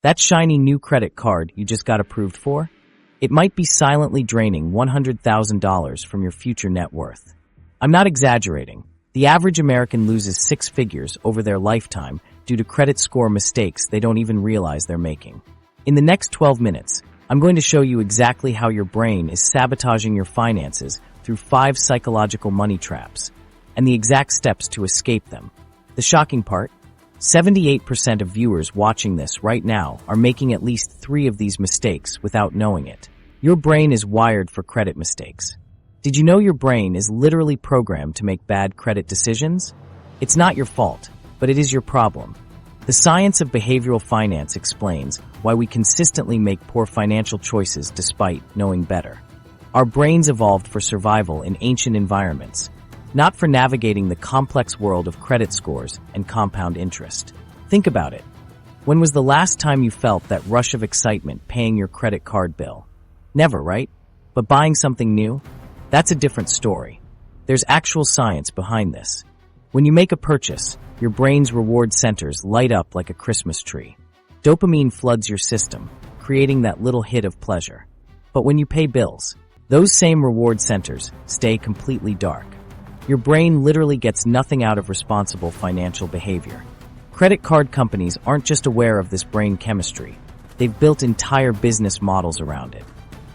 That shiny new credit card you just got approved for? It might be silently draining $100,000 from your future net worth. I'm not exaggerating. The average American loses six figures over their lifetime due to credit score mistakes they don't even realize they're making. In the next 12 minutes, I'm going to show you exactly how your brain is sabotaging your finances through 5 psychological money traps, and the exact steps to escape them. The shocking part? 78% of viewers watching this right now are making at least 3 of these mistakes without knowing it. Your brain is wired for credit mistakes. Did you know your brain is literally programmed to make bad credit decisions? It's not your fault, but it is your problem. The science of behavioral finance explains why we consistently make poor financial choices despite knowing better. Our brains evolved for survival in ancient environments, not for navigating the complex world of credit scores and compound interest. Think about it. When was the last time you felt that rush of excitement paying your credit card bill? Never, right? But buying something new? That's a different story. There's actual science behind this. When you make a purchase, your brain's reward centers light up like a Christmas tree. Dopamine floods your system, creating that little hit of pleasure. But when you pay bills, those same reward centers stay completely dark. Your brain literally gets nothing out of responsible financial behavior. Credit card companies aren't just aware of this brain chemistry. They've built entire business models around it.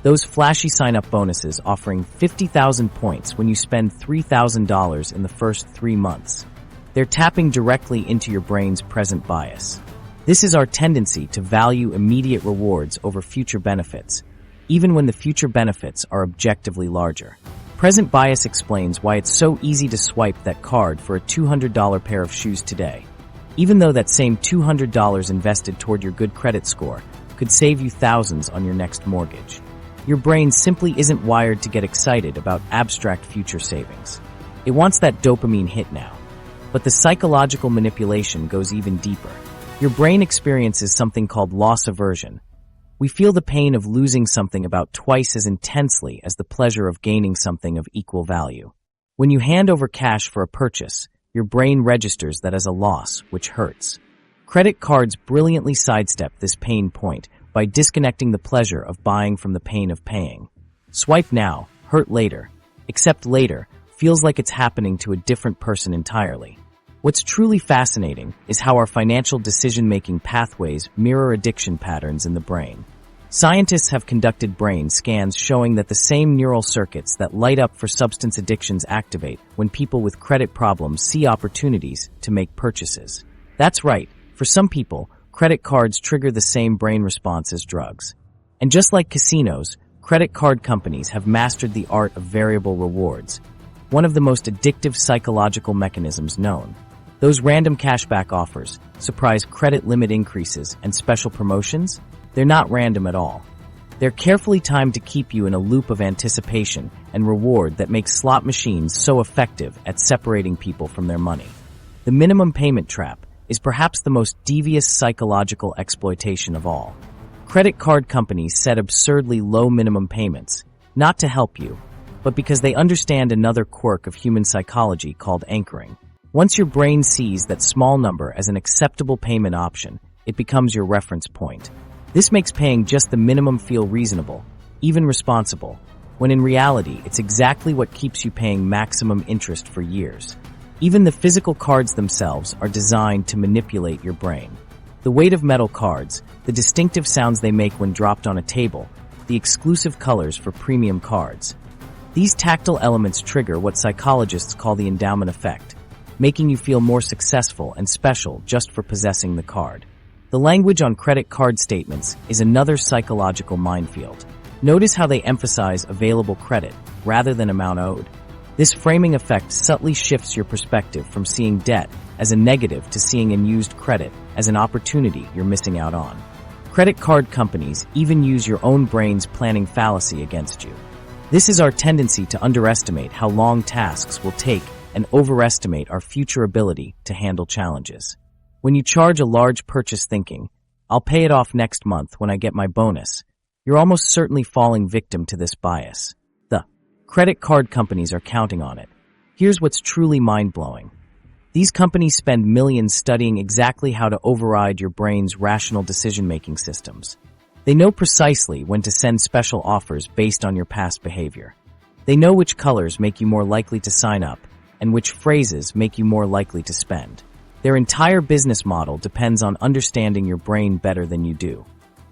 Those flashy sign-up bonuses offering 50,000 points when you spend $3,000 in the first 3 months. They're tapping directly into your brain's present bias. This is our tendency to value immediate rewards over future benefits, even when the future benefits are objectively larger. Present bias explains why it's so easy to swipe that card for a $200 pair of shoes today, even though that same $200 invested toward your good credit score could save you thousands on your next mortgage. Your brain simply isn't wired to get excited about abstract future savings. It wants that dopamine hit now. But the psychological manipulation goes even deeper. Your brain experiences something called loss aversion. We feel the pain of losing something about twice as intensely as the pleasure of gaining something of equal value. When you hand over cash for a purchase, your brain registers that as a loss, which hurts. Credit cards brilliantly sidestep this pain point by disconnecting the pleasure of buying from the pain of paying. Swipe now, hurt later. Accept later feels like it's happening to a different person entirely. What's truly fascinating is how our financial decision-making pathways mirror addiction patterns in the brain. Scientists have conducted brain scans showing that the same neural circuits that light up for substance addictions activate when people with credit problems see opportunities to make purchases. That's right, for some people, credit cards trigger the same brain response as drugs. And just like casinos, credit card companies have mastered the art of variable rewards, one of the most addictive psychological mechanisms known. Those random cashback offers, surprise credit limit increases, and special promotions, they're not random at all. They're carefully timed to keep you in a loop of anticipation and reward that makes slot machines so effective at separating people from their money. The minimum payment trap is perhaps the most devious psychological exploitation of all. Credit card companies set absurdly low minimum payments, not to help you, but because they understand another quirk of human psychology called anchoring. Once your brain sees that small number as an acceptable payment option, it becomes your reference point. This makes paying just the minimum feel reasonable, even responsible, when in reality it's exactly what keeps you paying maximum interest for years. Even the physical cards themselves are designed to manipulate your brain. The weight of metal cards, the distinctive sounds they make when dropped on a table, the exclusive colors for premium cards. These tactile elements trigger what psychologists call the endowment effect, making you feel more successful and special just for possessing the card. The language on credit card statements is another psychological minefield. Notice how they emphasize available credit rather than amount owed. This framing effect subtly shifts your perspective from seeing debt as a negative to seeing unused credit as an opportunity you're missing out on. Credit card companies even use your own brain's planning fallacy against you. This is our tendency to underestimate how long tasks will take and overestimate our future ability to handle challenges. When you charge a large purchase thinking, "I'll pay it off next month when I get my bonus," you're almost certainly falling victim to this bias. The credit card companies are counting on it. Here's what's truly mind-blowing. These companies spend millions studying exactly how to override your brain's rational decision-making systems. They know precisely when to send special offers based on your past behavior. They know which colors make you more likely to sign up and which phrases make you more likely to spend. Their entire business model depends on understanding your brain better than you do.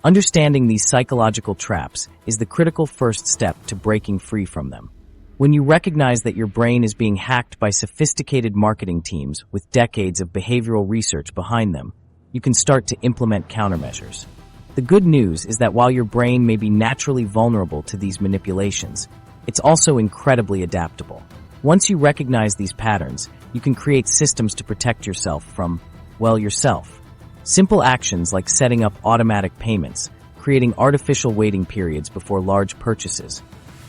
Understanding these psychological traps is the critical first step to breaking free from them. When you recognize that your brain is being hacked by sophisticated marketing teams with decades of behavioral research behind them, you can start to implement countermeasures. The good news is that while your brain may be naturally vulnerable to these manipulations, it's also incredibly adaptable. Once you recognize these patterns, you can create systems to protect yourself from, well, yourself. Simple actions like setting up automatic payments, creating artificial waiting periods before large purchases,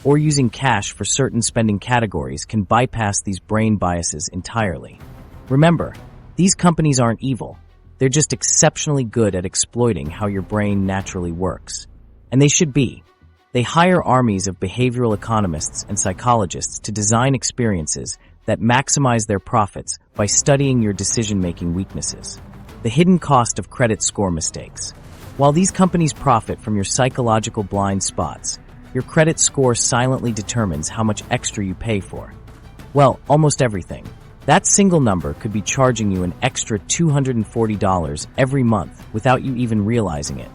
or using cash for certain spending categories can bypass these brain biases entirely. Remember, these companies aren't evil. They're just exceptionally good at exploiting how your brain naturally works. And they should be. They hire armies of behavioral economists and psychologists to design experiences that maximize their profits by studying your decision-making weaknesses. The hidden cost of credit score mistakes. While these companies profit from your psychological blind spots, your credit score silently determines how much extra you pay for. Well, almost everything. That single number could be charging you an extra $240 every month without you even realizing it.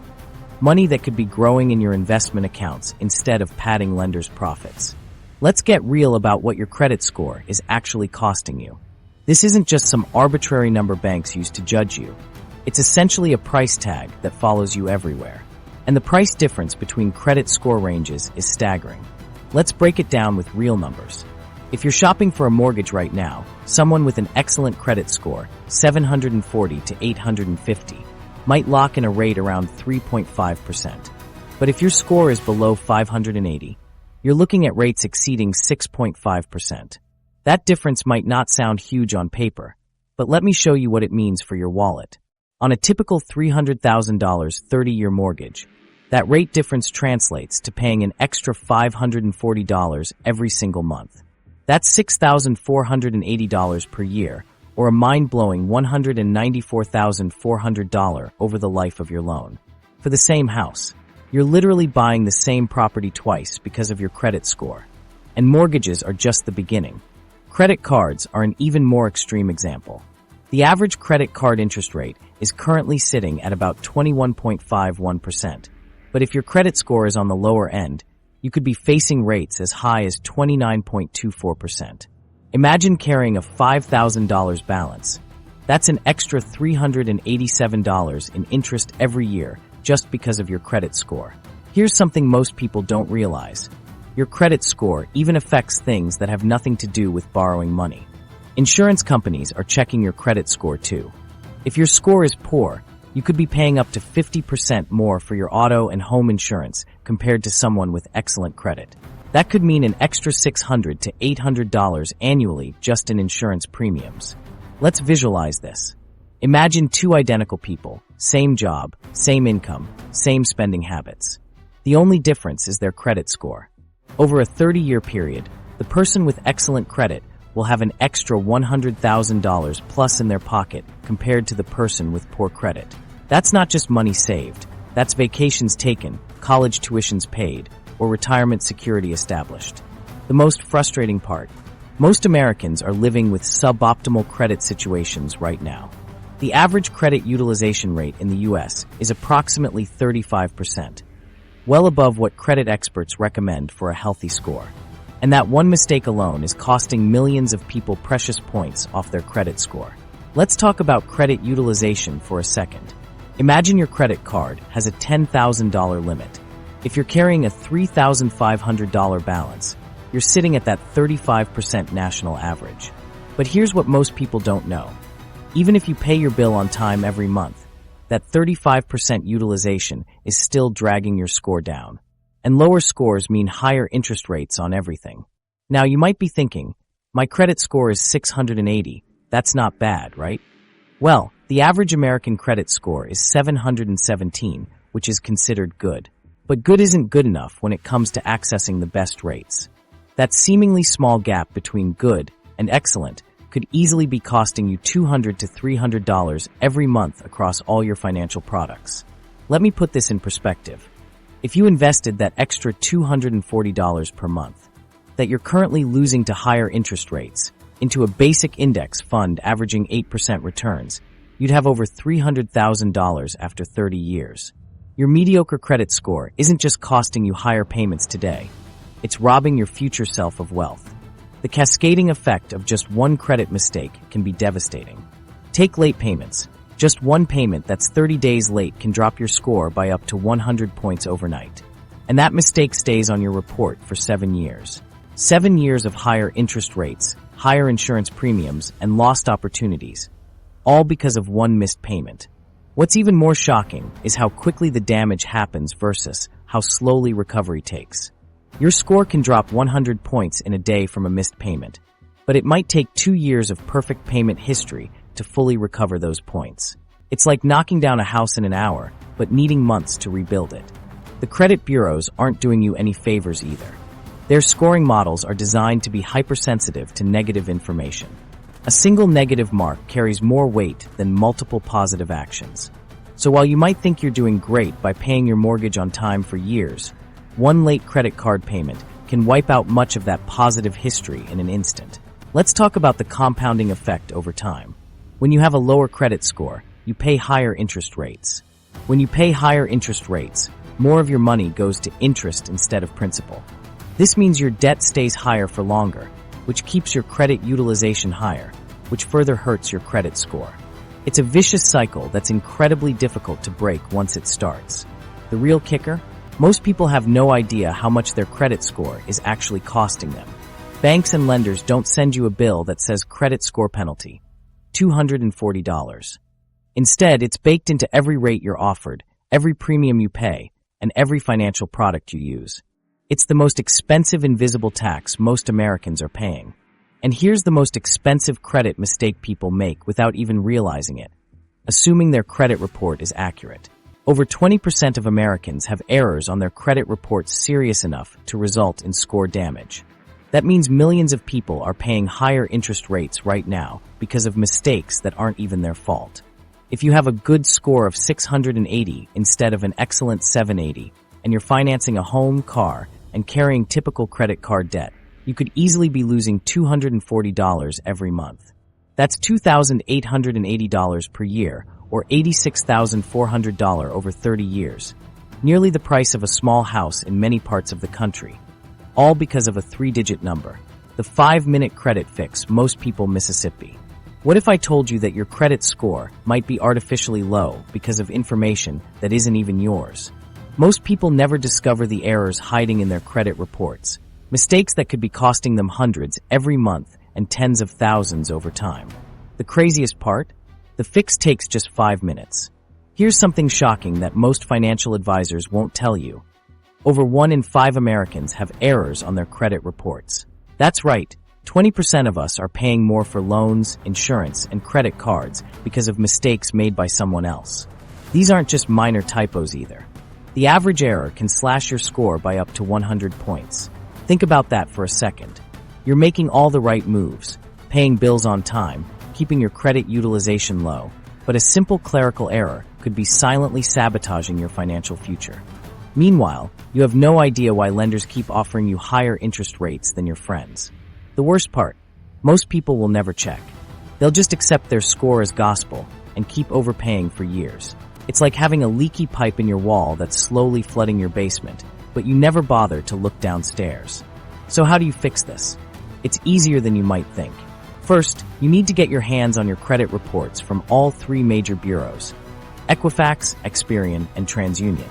Money that could be growing in your investment accounts instead of padding lenders' profits. Let's get real about what your credit score is actually costing you. This isn't just some arbitrary number banks use to judge you. It's essentially a price tag that follows you everywhere. And the price difference between credit score ranges is staggering. Let's break it down with real numbers. If you're shopping for a mortgage right now, someone with an excellent credit score, 740 to 850, might lock in a rate around 3.5%. But if your score is below 580, you're looking at rates exceeding 6.5%. That difference might not sound huge on paper, but let me show you what it means for your wallet. On a typical $300,000 30-year mortgage, that rate difference translates to paying an extra $540 every single month. That's $6,480 per year, or a mind-blowing $194,400 over the life of your loan. For the same house, you're literally buying the same property twice because of your credit score. And mortgages are just the beginning. Credit cards are an even more extreme example. The average credit card interest rate is currently sitting at about 21.51%. But if your credit score is on the lower end, you could be facing rates as high as 29.24%. Imagine carrying a $5,000 balance. That's an extra $387 in interest every year just because of your credit score. Here's something most people don't realize. Your credit score even affects things that have nothing to do with borrowing money. Insurance companies are checking your credit score too. If your score is poor, you could be paying up to 50% more for your auto and home insurance compared to someone with excellent credit. That could mean an extra $600 to $800 annually just in insurance premiums. Let's visualize this. Imagine two identical people, same job, same income, same spending habits. The only difference is their credit score. Over a 30-year period, the person with excellent credit will have an extra $100,000 plus in their pocket compared to the person with poor credit. That's not just money saved. That's vacations taken, college tuitions paid, or retirement security established. The most frustrating part, most Americans are living with suboptimal credit situations right now. The average credit utilization rate in the U.S. is approximately 35%, well above what credit experts recommend for a healthy score. And that one mistake alone is costing millions of people precious points off their credit score. Let's talk about credit utilization for a second. Imagine your credit card has a $10,000 limit. If you're carrying a $3,500 balance, you're sitting at that 35% national average. But here's what most people don't know. Even if you pay your bill on time every month, that 35% utilization is still dragging your score down. And lower scores mean higher interest rates on everything. Now you might be thinking, my credit score is 680. That's not bad, right? Well, the average American credit score is 717, which is considered good. But good isn't good enough when it comes to accessing the best rates. That seemingly small gap between good and excellent could easily be costing you $200 to $300 every month across all your financial products. Let me put this in perspective. If you invested that extra $240 per month that you're currently losing to higher interest rates into a basic index fund averaging 8% returns, you'd have over $300,000 after 30 years. Your mediocre credit score isn't just costing you higher payments today, it's robbing your future self of wealth. The cascading effect of just one credit mistake can be devastating. Take late payments. Just one payment that's 30 days late can drop your score by up to 100 points overnight. And that mistake stays on your report for 7 years. 7 years of higher interest rates, higher insurance premiums, and lost opportunities, all because of one missed payment. What's even more shocking is how quickly the damage happens versus how slowly recovery takes. Your score can drop 100 points in a day from a missed payment, but it might take 2 years of perfect payment history to fully recover those points. It's like knocking down a house in an hour, but needing months to rebuild it. The credit bureaus aren't doing you any favors either. Their scoring models are designed to be hypersensitive to negative information. A single negative mark carries more weight than multiple positive actions. So while you might think you're doing great by paying your mortgage on time for years, one late credit card payment can wipe out much of that positive history in an instant. Let's talk about the compounding effect over time. When you have a lower credit score, you pay higher interest rates. When you pay higher interest rates, more of your money goes to interest instead of principal. This means your debt stays higher for longer, which keeps your credit utilization higher, which further hurts your credit score. It's a vicious cycle that's incredibly difficult to break once it starts. The real kicker? Most people have no idea how much their credit score is actually costing them. Banks and lenders don't send you a bill that says credit score penalty, $240. Instead, it's baked into every rate you're offered, every premium you pay, and every financial product you use. It's the most expensive invisible tax most Americans are paying. And here's the most expensive credit mistake people make without even realizing it: assuming their credit report is accurate. Over 20% of Americans have errors on their credit reports serious enough to result in score damage. That means millions of people are paying higher interest rates right now because of mistakes that aren't even their fault. If you have a good score of 680 instead of an excellent 780, and you're financing a home, car, and carrying typical credit card debt, you could easily be losing $240 every month. That's $2,880 per year, or $86,400 over 30 years, nearly the price of a small house in many parts of the country, all because of a 3-digit number, the 5-minute credit fix most people Mississippi. What if I told you that your credit score might be artificially low because of information that isn't even yours? Most people never discover the errors hiding in their credit reports, mistakes that could be costing them hundreds every month and tens of thousands over time. The craziest part? The fix takes just 5 minutes. Here's something shocking that most financial advisors won't tell you. Over 1 in 5 Americans have errors on their credit reports. That's right, 20% of us are paying more for loans, insurance, and credit cards because of mistakes made by someone else. These aren't just minor typos either. The average error can slash your score by up to 100 points. Think about that for a second. You're making all the right moves, paying bills on time, keeping your credit utilization low, but a simple clerical error could be silently sabotaging your financial future. Meanwhile, you have no idea why lenders keep offering you higher interest rates than your friends. The worst part, most people will never check. They'll just accept their score as gospel and keep overpaying for years. It's like having a leaky pipe in your wall that's slowly flooding your basement, but you never bother to look downstairs. So how do you fix this? It's easier than you might think. First, you need to get your hands on your credit reports from all 3 major bureaus: Equifax, Experian, and TransUnion.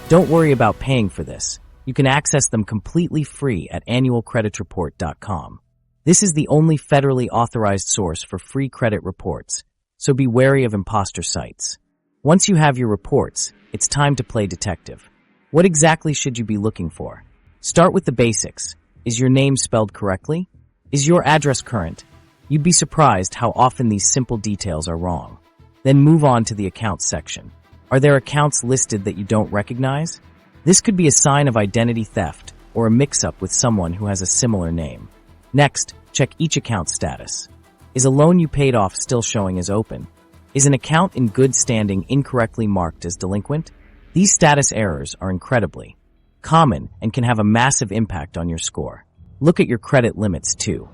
Don't worry about paying for this. You can access them completely free at annualcreditreport.com. This is the only federally authorized source for free credit reports, so be wary of imposter sites. Once you have your reports, it's time to play detective. What exactly should you be looking for? Start with the basics. Is your name spelled correctly? Is your address current? You'd be surprised how often these simple details are wrong. Then move on to the accounts section. Are there accounts listed that you don't recognize? This could be a sign of identity theft or a mix-up with someone who has a similar name. Next, check each account status. Is a loan you paid off still showing as open? Is an account in good standing incorrectly marked as delinquent? These status errors are incredibly common and can have a massive impact on your score. Look at your credit limits too.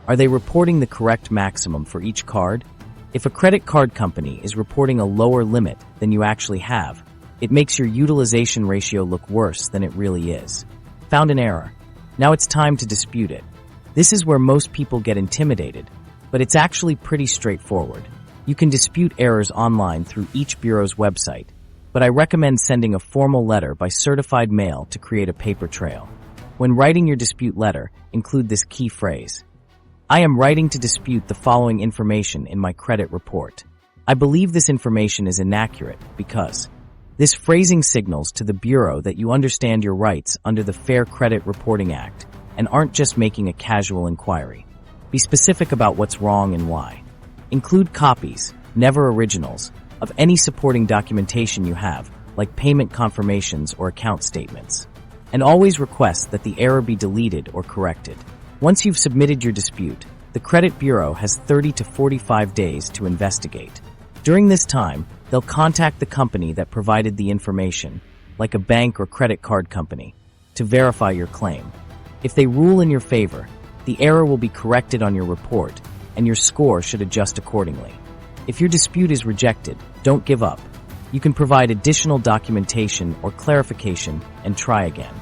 Are they reporting the correct maximum for each card? If a credit card company is reporting a lower limit than you actually have, it makes your utilization ratio look worse than it really is. Found an error. Now it's time to dispute it. This is where most people get intimidated, but it's actually pretty straightforward. You can dispute errors online through each bureau's website, but I recommend sending a formal letter by certified mail to create a paper trail. When writing your dispute letter, include this key phrase: I am writing to dispute the following information in my credit report. I believe this information is inaccurate because this phrasing signals to the bureau that you understand your rights under the Fair Credit Reporting Act and aren't just making a casual inquiry. Be specific about what's wrong and why. Include copies, never originals, of any supporting documentation you have, like payment confirmations or account statements. And always request that the error be deleted or corrected. Once you've submitted your dispute, the credit bureau has 30 to 45 days to investigate. During this time, they'll contact the company that provided the information, like a bank or credit card company, to verify your claim. If they rule in your favor, the error will be corrected on your report, and your score should adjust accordingly. If your dispute is rejected, don't give up. You can provide additional documentation or clarification and try again.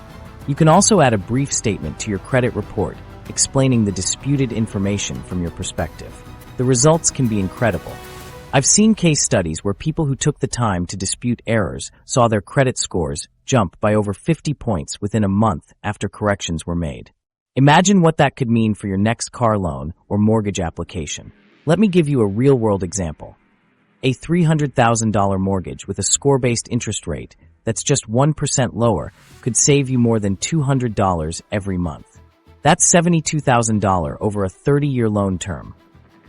You can also add a brief statement to your credit report explaining the disputed information from your perspective. The results can be incredible. I've seen case studies where people who took the time to dispute errors saw their credit scores jump by over 50 points within a month after corrections were made. Imagine what that could mean for your next car loan or mortgage application. Let me give you a real-world example. A $300,000 mortgage with a score-based interest rate that's just 1% lower could save you more than $200 every month. That's $72,000 over a 30-year loan term,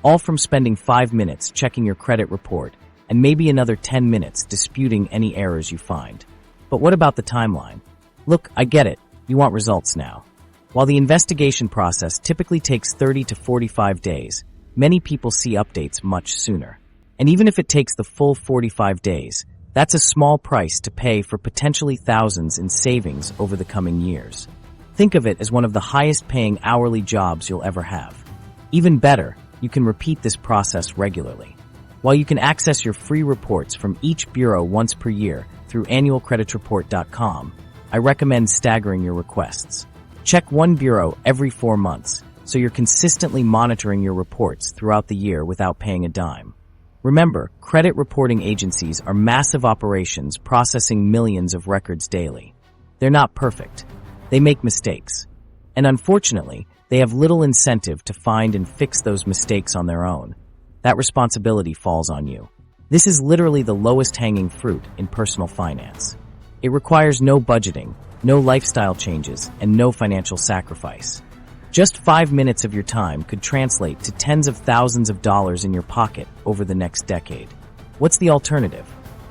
all from spending 5 minutes checking your credit report and maybe another 10 minutes disputing any errors you find. But what about the timeline? Look, I get it. You want results now. While the investigation process typically takes 30 to 45 days, many people see updates much sooner. And even if it takes the full 45 days, that's a small price to pay for potentially thousands in savings over the coming years. Think of it as one of the highest paying hourly jobs you'll ever have. Even better, you can repeat this process regularly. While you can access your free reports from each bureau once per year through annualcreditreport.com, I recommend staggering your requests. Check one bureau every 4 months, so you're consistently monitoring your reports throughout the year without paying a dime. Remember, credit reporting agencies are massive operations processing millions of records daily. They're not perfect. They make mistakes. And unfortunately, they have little incentive to find and fix those mistakes on their own. That responsibility falls on you. This is literally the lowest hanging fruit in personal finance. It requires no budgeting, no lifestyle changes, and no financial sacrifice. Just 5 minutes of your time could translate to tens of thousands of dollars in your pocket over the next decade. What's the alternative?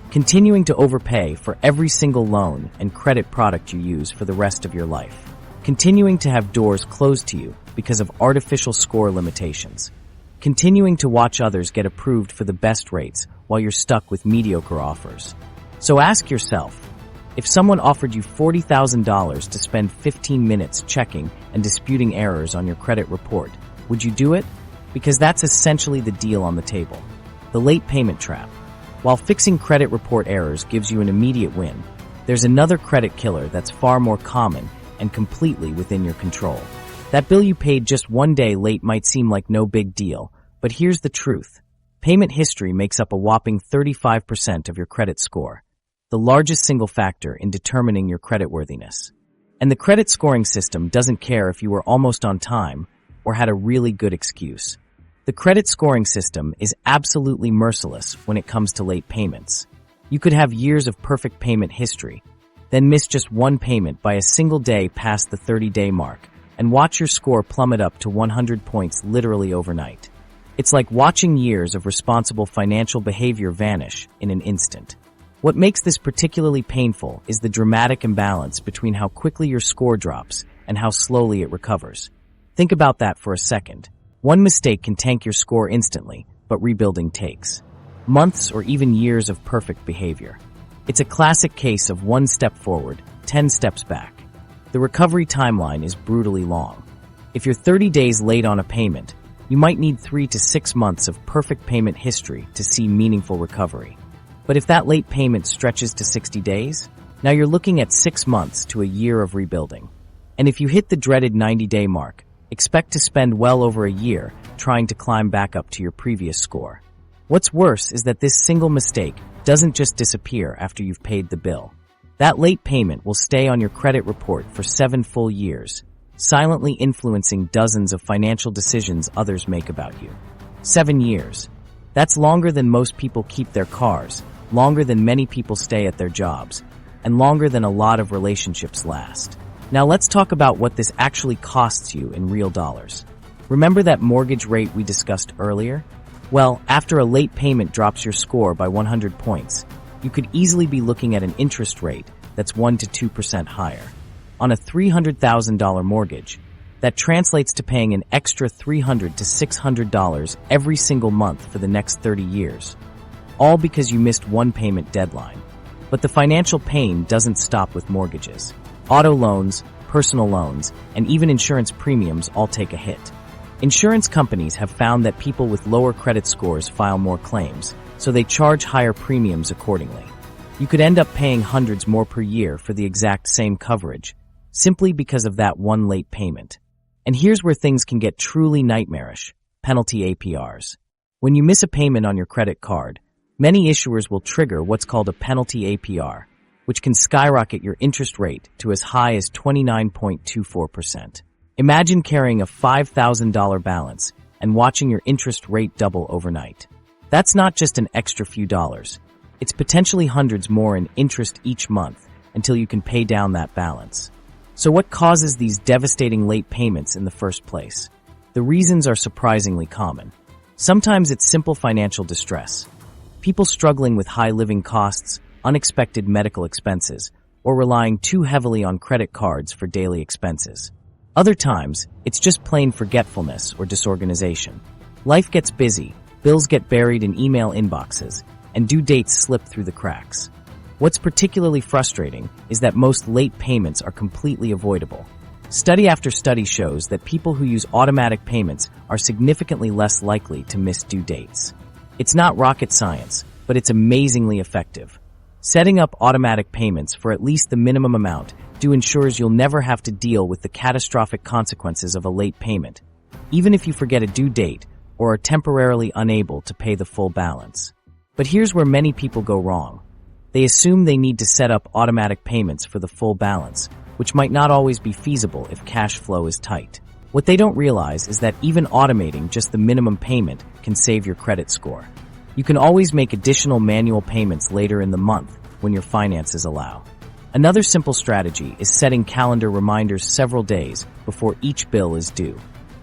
Continuing to overpay for every single loan and credit product you use for the rest of your life. Continuing to have doors closed to you because of artificial score limitations. Continuing to watch others get approved for the best rates while you're stuck with mediocre offers. So ask yourself, if someone offered you $40,000 to spend 15 minutes checking and disputing errors on your credit report, would you do it? Because that's essentially the deal on the table. The late payment trap. While fixing credit report errors gives you an immediate win, there's another credit killer that's far more common and completely within your control. That bill you paid just 1 day late might seem like no big deal, but here's the truth. Payment history makes up a whopping 35% of your credit score, the largest single factor in determining your creditworthiness. And the credit scoring system doesn't care if you were almost on time or had a really good excuse. The credit scoring system is absolutely merciless when it comes to late payments. You could have years of perfect payment history, then miss just one payment by a single day past the 30-day mark, and watch your score plummet up to 100 points literally overnight. It's like watching years of responsible financial behavior vanish in an instant. What makes this particularly painful is the dramatic imbalance between how quickly your score drops and how slowly it recovers. Think about that for a second. One mistake can tank your score instantly, but rebuilding takes months or even years of perfect behavior. It's a classic case of 1 step forward, 10 steps back. The recovery timeline is brutally long. If you're 30 days late on a payment, you might need 3 to 6 months of perfect payment history to see meaningful recovery. But if that late payment stretches to 60 days, now you're looking at 6 months to a year of rebuilding. And if you hit the dreaded 90-day mark, expect to spend well over a year trying to climb back up to your previous score. What's worse is that this single mistake doesn't just disappear after you've paid the bill. That late payment will stay on your credit report for 7 full years, silently influencing dozens of financial decisions others make about you. 7 years. That's longer than most people keep their cars, longer than many people stay at their jobs, and longer than a lot of relationships last. Now let's talk about what this actually costs you in real dollars. Remember that mortgage rate we discussed earlier? Well, after a late payment drops your score by 100 points, you could easily be looking at an interest rate that's 1 to 2% higher. On a $300,000 mortgage, that translates to paying an extra $300 to $600 every single month for the next 30 years, all because you missed one payment deadline. But the financial pain doesn't stop with mortgages. Auto loans, personal loans, and even insurance premiums all take a hit. Insurance companies have found that people with lower credit scores file more claims, so they charge higher premiums accordingly. You could end up paying hundreds more per year for the exact same coverage, simply because of that one late payment. And here's where things can get truly nightmarish: penalty APRs. When you miss a payment on your credit card, many issuers will trigger what's called a penalty APR, which can skyrocket your interest rate to as high as 29.24%. Imagine carrying a $5,000 balance and watching your interest rate double overnight. That's not just an extra few dollars. It's potentially hundreds more in interest each month until you can pay down that balance. So what causes these devastating late payments in the first place? The reasons are surprisingly common. Sometimes it's simple financial distress. People struggling with high living costs, unexpected medical expenses, or relying too heavily on credit cards for daily expenses. Other times, it's just plain forgetfulness or disorganization. Life gets busy, bills get buried in email inboxes, and due dates slip through the cracks. What's particularly frustrating is that most late payments are completely avoidable. Study after study shows that people who use automatic payments are significantly less likely to miss due dates. It's not rocket science, but it's amazingly effective. Setting up automatic payments for at least the minimum amount ensures you'll never have to deal with the catastrophic consequences of a late payment, even if you forget a due date or are temporarily unable to pay the full balance. But here's where many people go wrong. They assume they need to set up automatic payments for the full balance, which might not always be feasible if cash flow is tight. What they don't realize is that even automating just the minimum payment can save your credit score. You can always make additional manual payments later in the month when your finances allow. Another simple strategy is setting calendar reminders several days before each bill is due.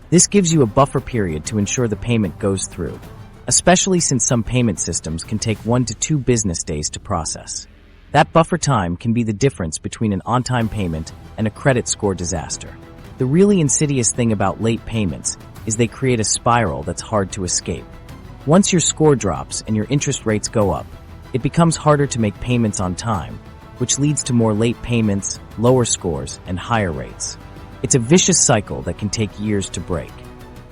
This gives you a buffer period to ensure the payment goes through, especially since some payment systems can take 1 to 2 business days to process. That buffer time can be the difference between an on-time payment and a credit score disaster. The really insidious thing about late payments is they create a spiral that's hard to escape. Once your score drops and your interest rates go up, it becomes harder to make payments on time, which leads to more late payments, lower scores, and higher rates. It's a vicious cycle that can take years to break.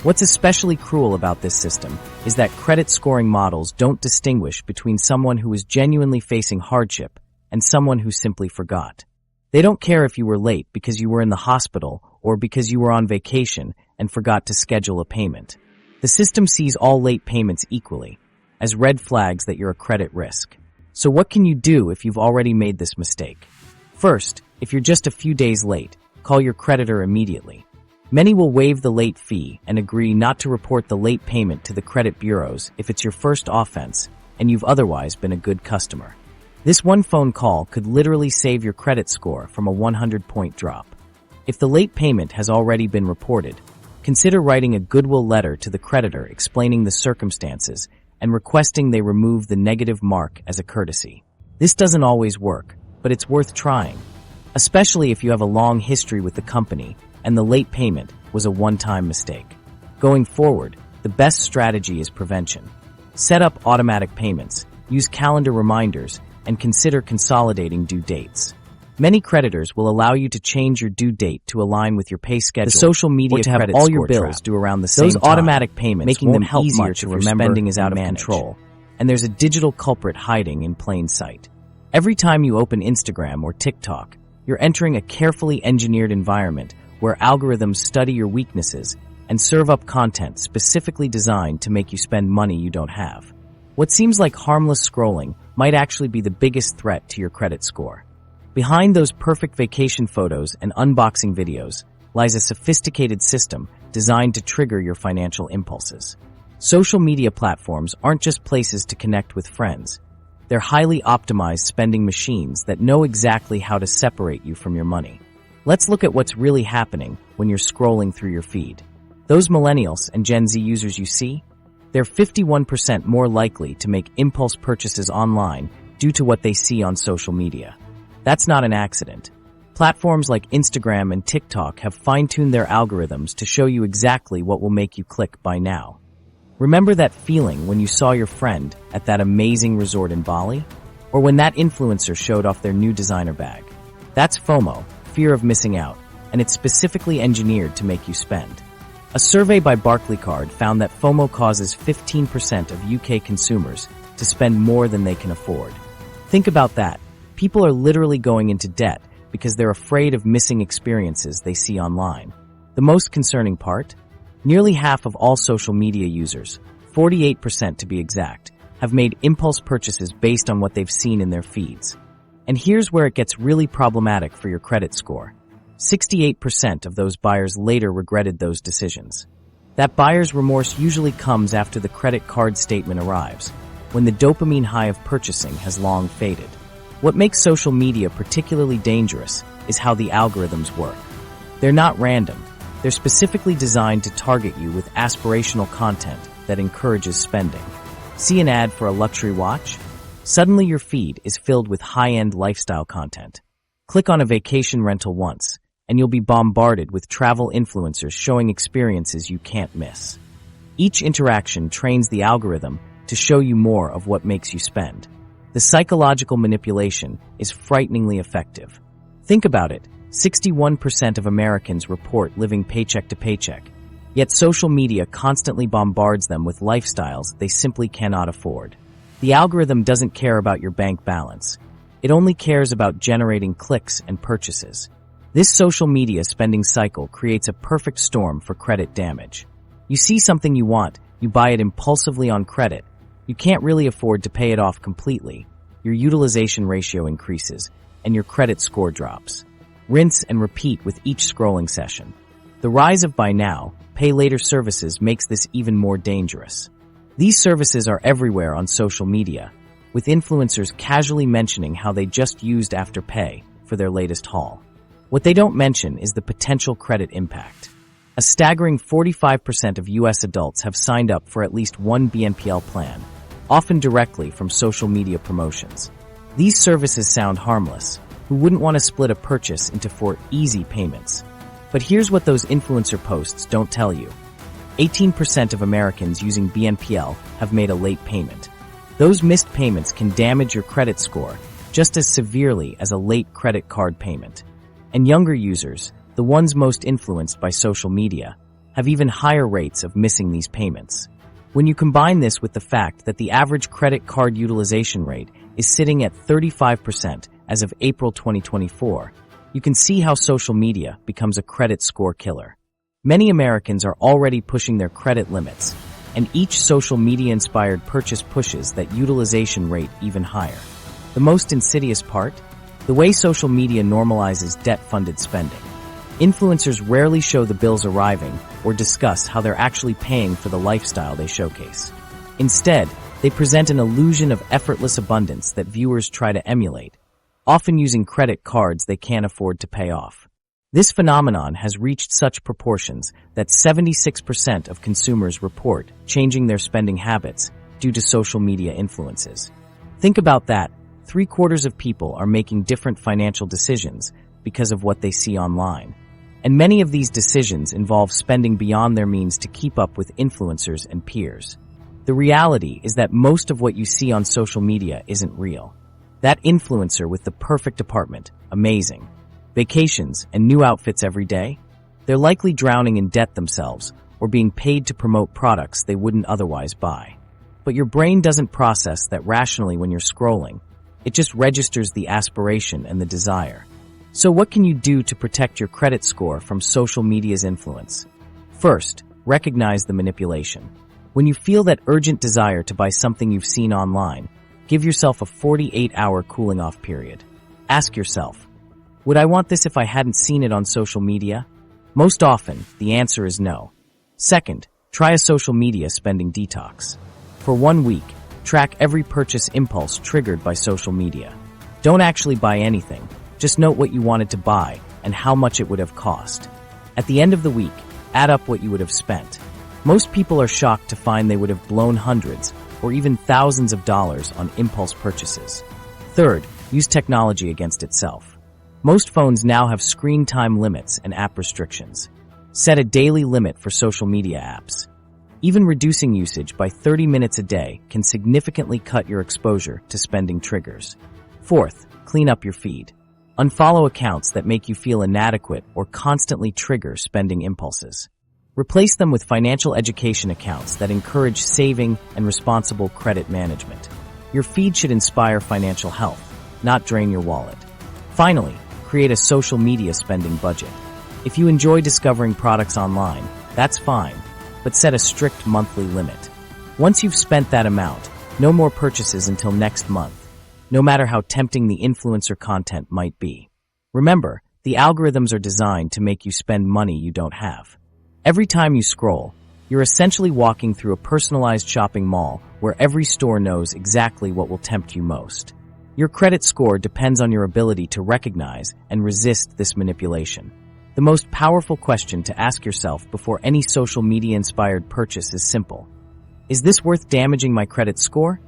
What's especially cruel about this system is that credit scoring models don't distinguish between someone who is genuinely facing hardship and someone who simply forgot. They don't care if you were late because you were in the hospital or because you were on vacation and forgot to schedule a payment. The system sees all late payments equally, as red flags that you're a credit risk. So what can you do if you've already made this mistake? First, if you're just a few days late, call your creditor immediately. Many will waive the late fee and agree not to report the late payment to the credit bureaus if it's your first offense and you've otherwise been a good customer. This one phone call could literally save your credit score from a 100-point drop. If the late payment has already been reported, consider writing a goodwill letter to the creditor explaining the circumstances and requesting they remove the negative mark as a courtesy. This doesn't always work, but it's worth trying, especially if you have a long history with the company and the late payment was a one-time mistake. Going forward, the best strategy is prevention. Set up automatic payments, use calendar reminders, and consider consolidating due dates. Many creditors will allow you to change your due date to align with your pay schedule. The social media to have all your bills due around the same time. Those automatic payments making them easier to remember. Spending is out of control, and there's a digital culprit hiding in plain sight. Every time you open Instagram or TikTok, you're entering a carefully engineered environment where algorithms study your weaknesses and serve up content specifically designed to make you spend money you don't have. What seems like harmless scrolling might actually be the biggest threat to your credit score. Behind those perfect vacation photos and unboxing videos lies a sophisticated system designed to trigger your financial impulses. Social media platforms aren't just places to connect with friends. They're highly optimized spending machines that know exactly how to separate you from your money. Let's look at what's really happening when you're scrolling through your feed. Those millennials and Gen Z users you see, they're 51% more likely to make impulse purchases online due to what they see on social media. That's not an accident. Platforms like Instagram and TikTok have fine-tuned their algorithms to show you exactly what will make you click buy now. Remember that feeling when you saw your friend at that amazing resort in Bali? Or when that influencer showed off their new designer bag? That's FOMO, fear of missing out, and it's specifically engineered to make you spend. A survey by Barclaycard found that FOMO causes 15% of UK consumers to spend more than they can afford. Think about that. People are literally going into debt because they're afraid of missing experiences they see online. The most concerning part? Nearly half of all social media users, 48% to be exact, have made impulse purchases based on what they've seen in their feeds. And here's where it gets really problematic for your credit score. 68% of those buyers later regretted those decisions. That buyer's remorse usually comes after the credit card statement arrives, when the dopamine high of purchasing has long faded. What makes social media particularly dangerous is how the algorithms work. They're not random. They're specifically designed to target you with aspirational content that encourages spending. See an ad for a luxury watch? Suddenly your feed is filled with high-end lifestyle content. Click on a vacation rental once, and you'll be bombarded with travel influencers showing experiences you can't miss. Each interaction trains the algorithm to show you more of what makes you spend. The psychological manipulation is frighteningly effective. Think about it. 61% of Americans report living paycheck to paycheck, yet social media constantly bombards them with lifestyles they simply cannot afford. The algorithm doesn't care about your bank balance. It only cares about generating clicks and purchases. This social media spending cycle creates a perfect storm for credit damage. You see something you want, you buy it impulsively on credit. You can't really afford to pay it off completely. Your utilization ratio increases, and your credit score drops. Rinse and repeat with each scrolling session. The rise of buy now, pay later services makes this even more dangerous. These services are everywhere on social media, with influencers casually mentioning how they just used Afterpay for their latest haul. What they don't mention is the potential credit impact. A staggering 45% of US adults have signed up for at least one BNPL plan, often directly from social media promotions. These services sound harmless. Who wouldn't want to split a purchase into 4 easy payments? But here's what those influencer posts don't tell you. 18% of Americans using BNPL have made a late payment. Those missed payments can damage your credit score just as severely as a late credit card payment. And younger users, the ones most influenced by social media, have even higher rates of missing these payments. When you combine this with the fact that the average credit card utilization rate is sitting at 35% as of April 2024, you can see how social media becomes a credit score killer. Many Americans are already pushing their credit limits, and each social media-inspired purchase pushes that utilization rate even higher. The most insidious part? The way social media normalizes debt-funded spending. Influencers rarely show the bills arriving or discuss how they're actually paying for the lifestyle they showcase. Instead, they present an illusion of effortless abundance that viewers try to emulate, often using credit cards they can't afford to pay off. This phenomenon has reached such proportions that 76% of consumers report changing their spending habits due to social media influences. Think about that. 3/4 of people are making different financial decisions because of what they see online. And many of these decisions involve spending beyond their means to keep up with influencers and peers. The reality is that most of what you see on social media isn't real. That influencer with the perfect apartment, amazing vacations, and new outfits every day, they're likely drowning in debt themselves or being paid to promote products they wouldn't otherwise buy. But your brain doesn't process that rationally when you're scrolling. It just registers the aspiration and the desire. So what can you do to protect your credit score from social media's influence? First, recognize the manipulation. When you feel that urgent desire to buy something you've seen online, give yourself a 48-hour cooling-off period. Ask yourself, would I want this if I hadn't seen it on social media? Most often, the answer is no. Second, try a social media spending detox. For 1 week, track every purchase impulse triggered by social media. Don't actually buy anything, just note what you wanted to buy and how much it would have cost. At the end of the week, add up what you would have spent. Most people are shocked to find they would have blown hundreds or even thousands of dollars on impulse purchases. Third, use technology against itself. Most phones now have screen time limits and app restrictions. Set a daily limit for social media apps. Even reducing usage by 30 minutes a day can significantly cut your exposure to spending triggers. Fourth, clean up your feed. Unfollow accounts that make you feel inadequate or constantly trigger spending impulses. Replace them with financial education accounts that encourage saving and responsible credit management. Your feed should inspire financial health, not drain your wallet. Finally, create a social media spending budget. If you enjoy discovering products online, that's fine, but set a strict monthly limit. Once you've spent that amount, no more purchases until next month, no matter how tempting the influencer content might be. Remember, the algorithms are designed to make you spend money you don't have. Every time you scroll, you're essentially walking through a personalized shopping mall where every store knows exactly what will tempt you most. Your credit score depends on your ability to recognize and resist this manipulation. The most powerful question to ask yourself before any social media-inspired purchase is simple. Is this worth damaging my credit score?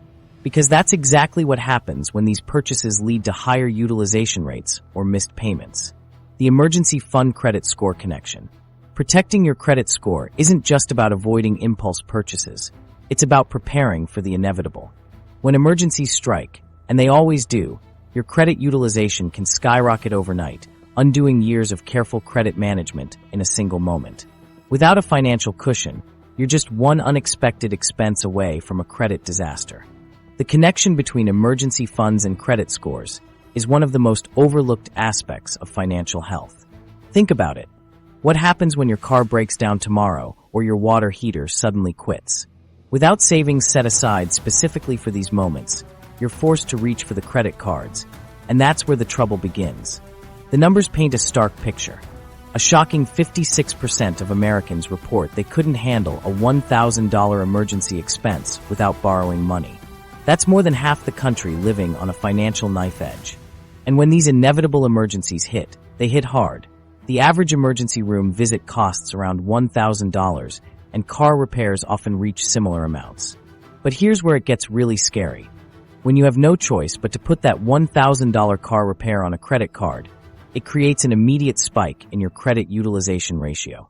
Because that's exactly what happens when these purchases lead to higher utilization rates or missed payments. The emergency fund credit score connection. Protecting your credit score isn't just about avoiding impulse purchases. It's about preparing for the inevitable. When emergencies strike, and they always do, your credit utilization can skyrocket overnight, undoing years of careful credit management in a single moment. Without a financial cushion, you're just one unexpected expense away from a credit disaster. The connection between emergency funds and credit scores is one of the most overlooked aspects of financial health. Think about it. What happens when your car breaks down tomorrow or your water heater suddenly quits? Without savings set aside specifically for these moments, you're forced to reach for the credit cards, and that's where the trouble begins. The numbers paint a stark picture. A shocking 56% of Americans report they couldn't handle a $1,000 emergency expense without borrowing money. That's more than half the country living on a financial knife edge. And when these inevitable emergencies hit, they hit hard. The average emergency room visit costs around $1,000, and car repairs often reach similar amounts. But here's where it gets really scary. When you have no choice but to put that $1,000 car repair on a credit card, it creates an immediate spike in your credit utilization ratio.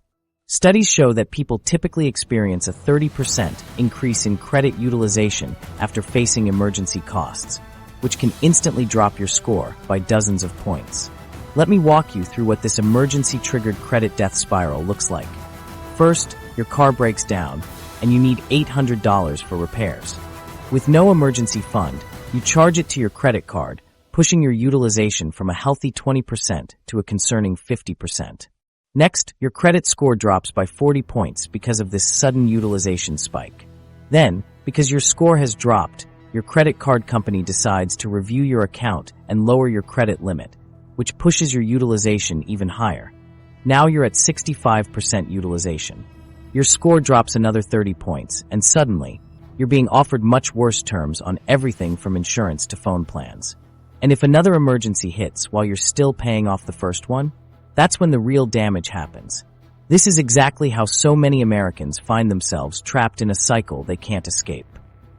Studies show that people typically experience a 30% increase in credit utilization after facing emergency costs, which can instantly drop your score by dozens of points. Let me walk you through what this emergency-triggered credit death spiral looks like. First, your car breaks down, and you need $800 for repairs. With no emergency fund, you charge it to your credit card, pushing your utilization from a healthy 20% to a concerning 50%. Next, your credit score drops by 40 points because of this sudden utilization spike. Then, because your score has dropped, your credit card company decides to review your account and lower your credit limit, which pushes your utilization even higher. Now you're at 65% utilization. Your score drops another 30 points, and suddenly, you're being offered much worse terms on everything from insurance to phone plans. And if another emergency hits while you're still paying off the first one, that's when the real damage happens. This is exactly how so many Americans find themselves trapped in a cycle they can't escape.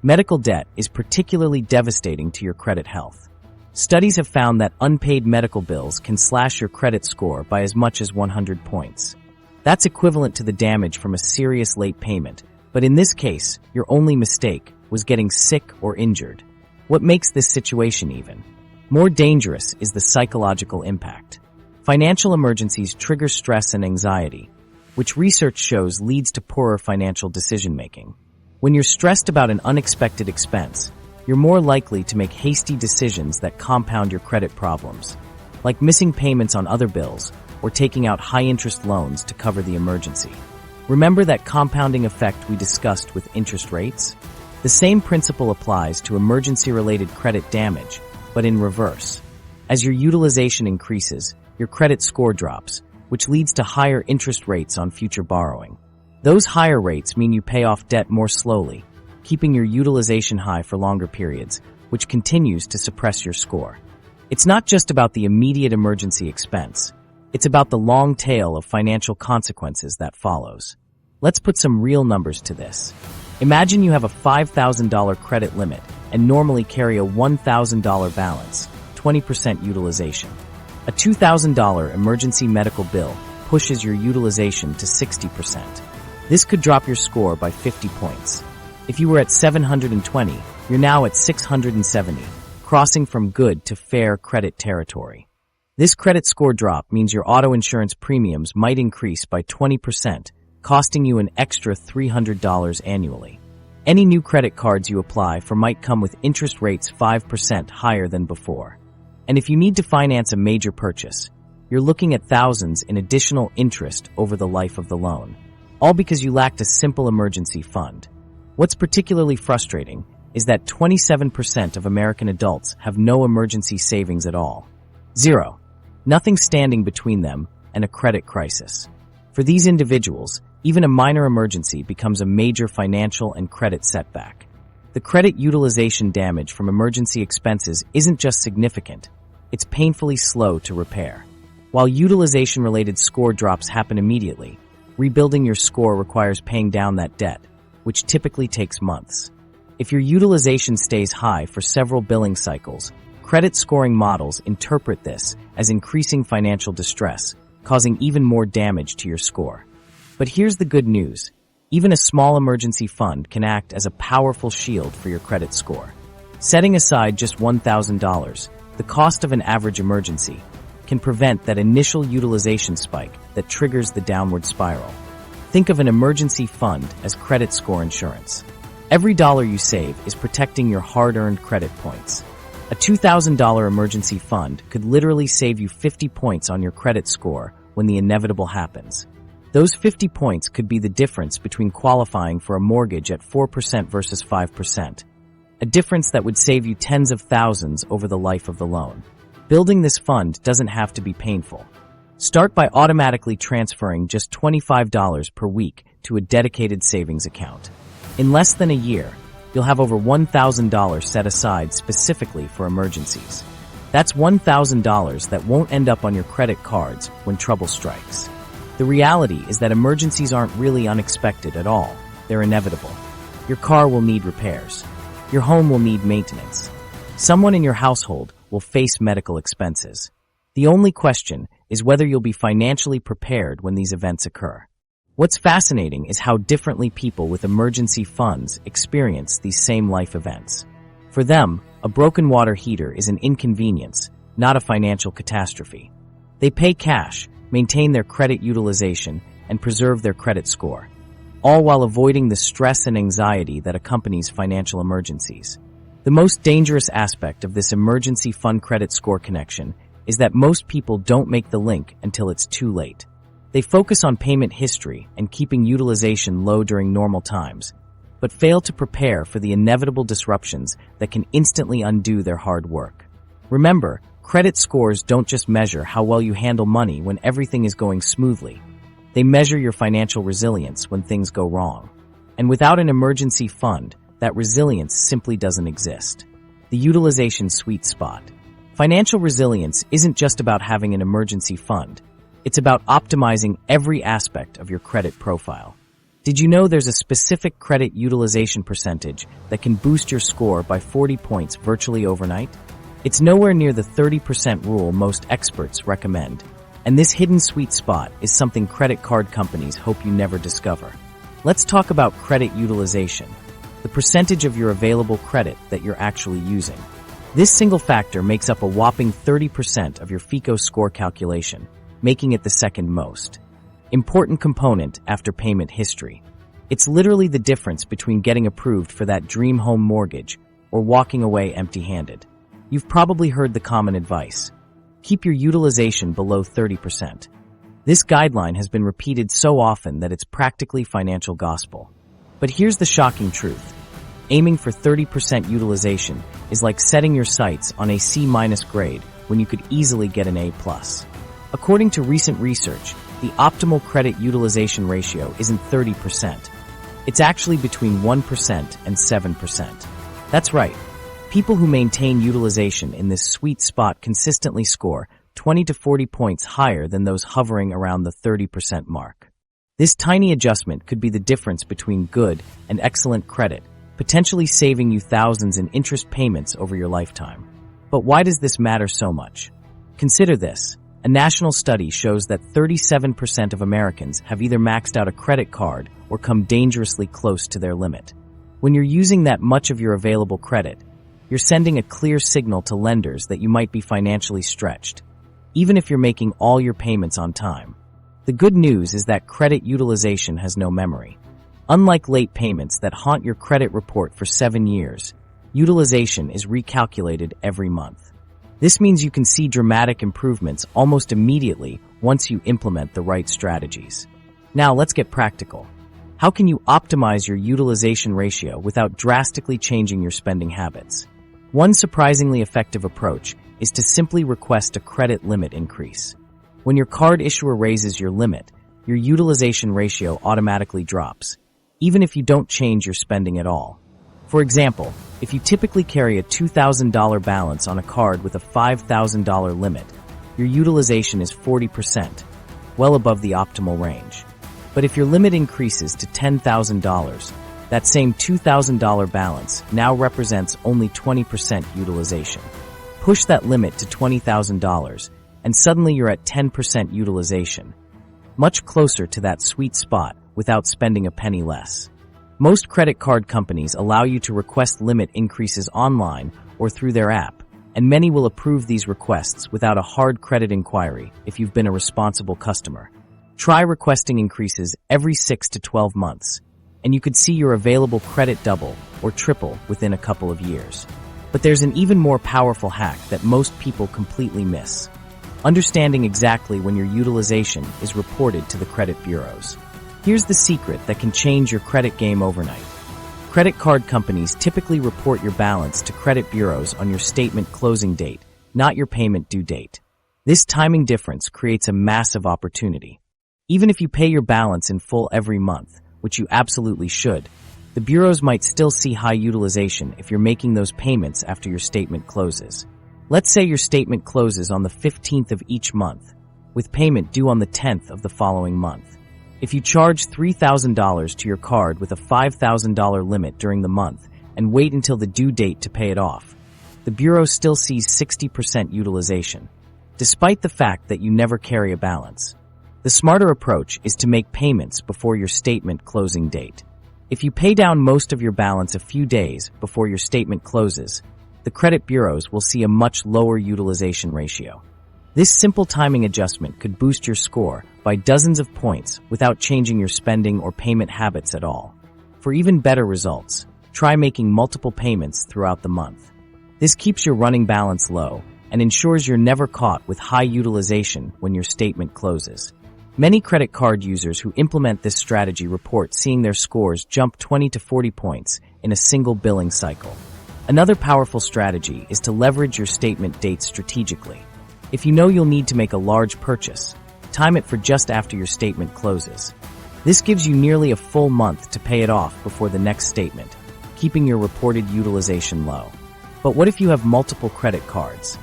Medical debt is particularly devastating to your credit health. Studies have found that unpaid medical bills can slash your credit score by as much as 100 points. That's equivalent to the damage from a serious late payment, but in this case, your only mistake was getting sick or injured. What makes this situation even more dangerous is the psychological impact. Financial emergencies trigger stress and anxiety, which research shows leads to poorer financial decision-making. When you're stressed about an unexpected expense, you're more likely to make hasty decisions that compound your credit problems, like missing payments on other bills or taking out high-interest loans to cover the emergency. Remember that compounding effect we discussed with interest rates? The same principle applies to emergency-related credit damage, but in reverse. As your utilization increases, your credit score drops, which leads to higher interest rates on future borrowing. Those higher rates mean you pay off debt more slowly, keeping your utilization high for longer periods, which continues to suppress your score. It's not just about the immediate emergency expense. It's about the long tail of financial consequences that follows. Let's put some real numbers to this. Imagine you have a $5,000 credit limit and normally carry a $1,000 balance, 20% utilization. A $2,000 emergency medical bill pushes your utilization to 60%. This could drop your score by 50 points. If you were at 720, you're now at 670, crossing from good to fair credit territory. This credit score drop means your auto insurance premiums might increase by 20%, costing you an extra $300 annually. Any new credit cards you apply for might come with interest rates 5% higher than before. And if you need to finance a major purchase, you're looking at thousands in additional interest over the life of the loan, all because you lacked a simple emergency fund. What's particularly frustrating is that 27% of American adults have no emergency savings at all. Zero. Nothing standing between them and a credit crisis. For these individuals, even a minor emergency becomes a major financial and credit setback. The credit utilization damage from emergency expenses isn't just significant, it's painfully slow to repair. While utilization-related score drops happen immediately, rebuilding your score requires paying down that debt, which typically takes months. If your utilization stays high for several billing cycles, credit scoring models interpret this as increasing financial distress, causing even more damage to your score. But here's the good news. Even a small emergency fund can act as a powerful shield for your credit score. Setting aside just $1,000, the cost of an average emergency, can prevent that initial utilization spike that triggers the downward spiral. Think of an emergency fund as credit score insurance. Every dollar you save is protecting your hard-earned credit points. A $2,000 emergency fund could literally save you 50 points on your credit score when the inevitable happens. Those 50 points could be the difference between qualifying for a mortgage at 4% versus 5%. A difference that would save you tens of thousands over the life of the loan. Building this fund doesn't have to be painful. Start by automatically transferring just $25 per week to a dedicated savings account. In less than a year, you'll have over $1,000 set aside specifically for emergencies. That's $1,000 that won't end up on your credit cards when trouble strikes. The reality is that emergencies aren't really unexpected at all. They're inevitable. Your car will need repairs. Your home will need maintenance. Someone in your household will face medical expenses. The only question is whether you'll be financially prepared when these events occur. What's fascinating is how differently people with emergency funds experience these same life events. For them, a broken water heater is an inconvenience, not a financial catastrophe. They pay cash, maintain their credit utilization, and preserve their credit score, all while avoiding the stress and anxiety that accompanies financial emergencies. The most dangerous aspect of this emergency fund credit score connection is that most people don't make the link until it's too late. They focus on payment history and keeping utilization low during normal times, but fail to prepare for the inevitable disruptions that can instantly undo their hard work. Remember, credit scores don't just measure how well you handle money when everything is going smoothly. They measure your financial resilience when things go wrong. And without an emergency fund, that resilience simply doesn't exist. The utilization sweet spot. Financial resilience isn't just about having an emergency fund. It's about optimizing every aspect of your credit profile. Did you know there's a specific credit utilization percentage that can boost your score by 40 points virtually overnight? It's nowhere near the 30% rule most experts recommend, and this hidden sweet spot is something credit card companies hope you never discover. Let's talk about credit utilization, the percentage of your available credit that you're actually using. This single factor makes up a whopping 30% of your FICO score calculation, making it the second most important component after payment history. It's literally the difference between getting approved for that dream home mortgage or walking away empty-handed. You've probably heard the common advice: keep your utilization below 30%. This guideline has been repeated so often that it's practically financial gospel. But here's the shocking truth. Aiming for 30% utilization is like setting your sights on a C- grade when you could easily get an A+. According to recent research, the optimal credit utilization ratio isn't 30%. It's actually between 1% and 7%. That's right. People who maintain utilization in this sweet spot consistently score 20 to 40 points higher than those hovering around the 30% mark. This tiny adjustment could be the difference between good and excellent credit, potentially saving you thousands in interest payments over your lifetime. But why does this matter so much? Consider this. A national study shows that 37% of Americans have either maxed out a credit card or come dangerously close to their limit. When you're using that much of your available credit, you're sending a clear signal to lenders that you might be financially stretched, even if you're making all your payments on time. The good news is that credit utilization has no memory. Unlike late payments that haunt your credit report for 7 years, utilization is recalculated every month. This means you can see dramatic improvements almost immediately once you implement the right strategies. Now let's get practical. How can you optimize your utilization ratio without drastically changing your spending habits? One surprisingly effective approach is to simply request a credit limit increase. When your card issuer raises your limit, your utilization ratio automatically drops, even if you don't change your spending at all. For example, if you typically carry a $2,000 balance on a card with a $5,000 limit, your utilization is 40%, well above the optimal range. But if your limit increases to $10,000, that same $2,000 balance now represents only 20% utilization. Push that limit to $20,000, and suddenly you're at 10% utilization, much closer to that sweet spot without spending a penny less. Most credit card companies allow you to request limit increases online or through their app, and many will approve these requests without a hard credit inquiry if you've been a responsible customer. Try requesting increases every 6 to 12 months, and you could see your available credit double or triple within a couple of years. But there's an even more powerful hack that most people completely miss: understanding exactly when your utilization is reported to the credit bureaus. Here's the secret that can change your credit game overnight. Credit card companies typically report your balance to credit bureaus on your statement closing date, not your payment due date. This timing difference creates a massive opportunity. Even if you pay your balance in full every month, which you absolutely should, the bureaus might still see high utilization if you're making those payments after your statement closes. Let's say your statement closes on the 15th of each month, with payment due on the 10th of the following month. If you charge $3,000 to your card with a $5,000 limit during the month and wait until the due date to pay it off, the bureau still sees 60% utilization, despite the fact that you never carry a balance. The smarter approach is to make payments before your statement closing date. If you pay down most of your balance a few days before your statement closes, the credit bureaus will see a much lower utilization ratio. This simple timing adjustment could boost your score by dozens of points without changing your spending or payment habits at all. For even better results, try making multiple payments throughout the month. This keeps your running balance low and ensures you're never caught with high utilization when your statement closes. Many credit card users who implement this strategy report seeing their scores jump 20 to 40 points in a single billing cycle. Another powerful strategy is to leverage your statement dates strategically. If you know you'll need to make a large purchase, time it for just after your statement closes. This gives you nearly a full month to pay it off before the next statement, keeping your reported utilization low. But what if you have multiple credit cards?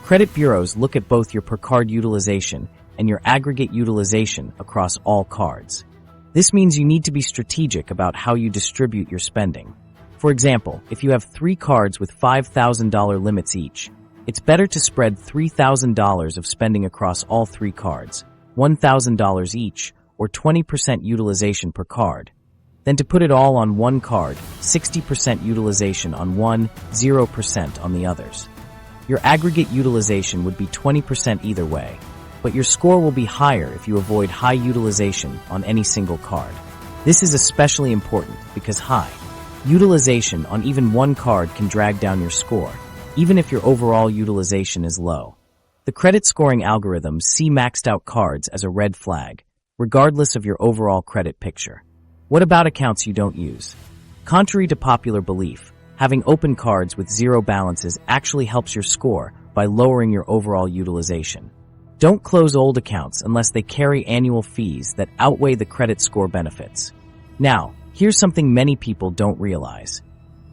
Credit bureaus look at both your per-card utilization and your aggregate utilization across all cards. This means you need to be strategic about how you distribute your spending. For example, if you have 3 cards with $5,000 limits each, It's better to spread $3,000 of spending across all three cards, $1,000 each, or 20% utilization per card, than to put it all on one card, 60% utilization on one, 0% on the others. Your aggregate utilization would be 20% either way, but your score will be higher if you avoid high utilization on any single card. This is especially important because high utilization on even one card can drag down your score, even if your overall utilization is low. The credit scoring algorithms see maxed out cards as a red flag, regardless of your overall credit picture. What about accounts you don't use? Contrary to popular belief, having open cards with zero balances actually helps your score by lowering your overall utilization. Don't close old accounts unless they carry annual fees that outweigh the credit score benefits. Now, here's something many people don't realize.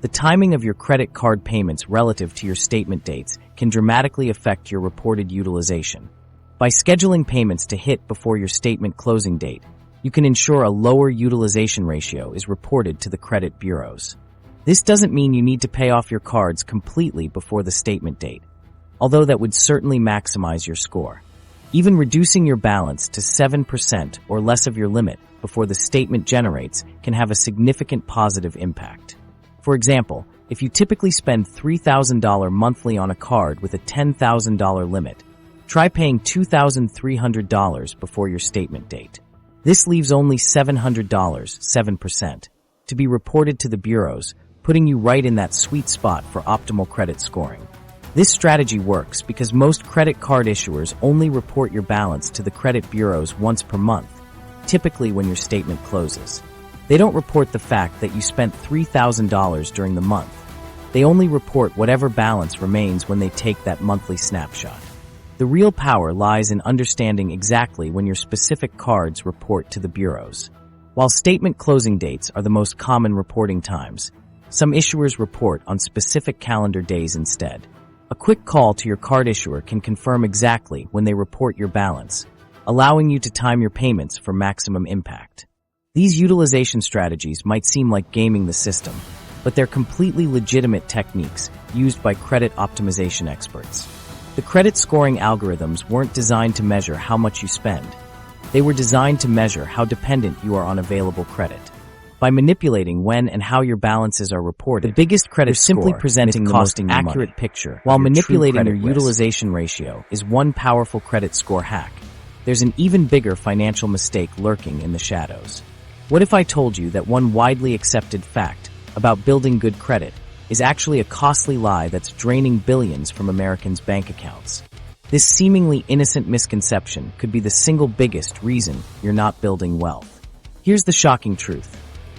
The timing of your credit card payments relative to your statement dates can dramatically affect your reported utilization. By scheduling payments to hit before your statement closing date, you can ensure a lower utilization ratio is reported to the credit bureaus. This doesn't mean you need to pay off your cards completely before the statement date, although that would certainly maximize your score. Even reducing your balance to 7% or less of your limit before the statement generates can have a significant positive impact. For example, if you typically spend $3,000 monthly on a card with a $10,000 limit, try paying $2,300 before your statement date. This leaves only $700, 7%, to be reported to the bureaus, putting you right in that sweet spot for optimal credit scoring. This strategy works because most credit card issuers only report your balance to the credit bureaus once per month, typically when your statement closes. They don't report the fact that you spent $3,000 during the month. They only report whatever balance remains when they take that monthly snapshot. The real power lies in understanding exactly when your specific cards report to the bureaus. While statement closing dates are the most common reporting times, some issuers report on specific calendar days instead. A quick call to your card issuer can confirm exactly when they report your balance, allowing you to time your payments for maximum impact. These utilization strategies might seem like gaming the system, but they're completely legitimate techniques used by credit optimization experts. The credit scoring algorithms weren't designed to measure how much you spend. They were designed to measure how dependent you are on available credit. By manipulating when and how your balances are reported, the biggest credit simply presenting the most accurate picture, while manipulating your utilization ratio is one powerful credit score hack. There's an even bigger financial mistake lurking in the shadows. What if I told you that one widely accepted fact about building good credit is actually a costly lie that's draining billions from Americans' bank accounts? This seemingly innocent misconception could be the single biggest reason you're not building wealth. Here's the shocking truth.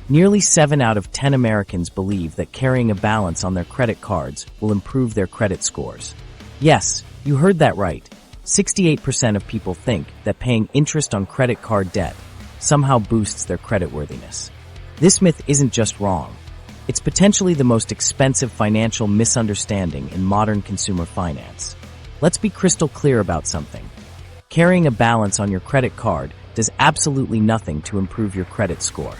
Nearly 7 out of 10 Americans believe that carrying a balance on their credit cards will improve their credit scores. Yes, you heard that right. 68% of people think that paying interest on credit card debt somehow boosts their creditworthiness. This myth isn't just wrong. It's potentially the most expensive financial misunderstanding in modern consumer finance. Let's be crystal clear about something. Carrying a balance on your credit card does absolutely nothing to improve your credit score.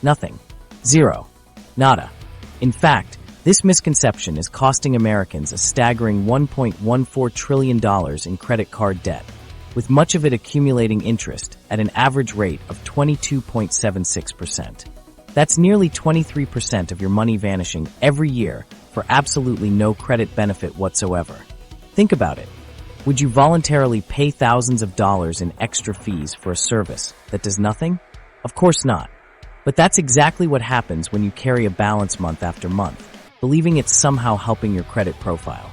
Nothing. Zero. Nada. In fact, this misconception is costing Americans a staggering $1.14 trillion in credit card debt, with much of it accumulating interest at an average rate of 22.76%. That's nearly 23% of your money vanishing every year for absolutely no credit benefit whatsoever. Think about it. Would you voluntarily pay thousands of dollars in extra fees for a service that does nothing? Of course not. But that's exactly what happens when you carry a balance month after month, believing it's somehow helping your credit profile.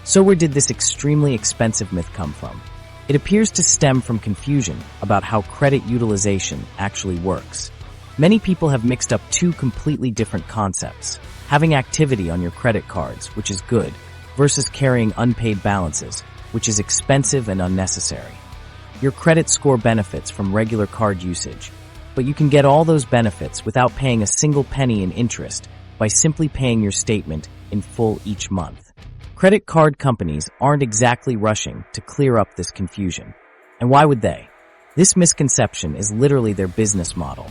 So where did this extremely expensive myth come from? It appears to stem from confusion about how credit utilization actually works. Many people have mixed up two completely different concepts: having activity on your credit cards, which is good, versus carrying unpaid balances, which is expensive and unnecessary. Your credit score benefits from regular card usage, but you can get all those benefits without paying a single penny in interest by simply paying your statement in full each month. Credit card companies aren't exactly rushing to clear up this confusion. And why would they? This misconception is literally their business model.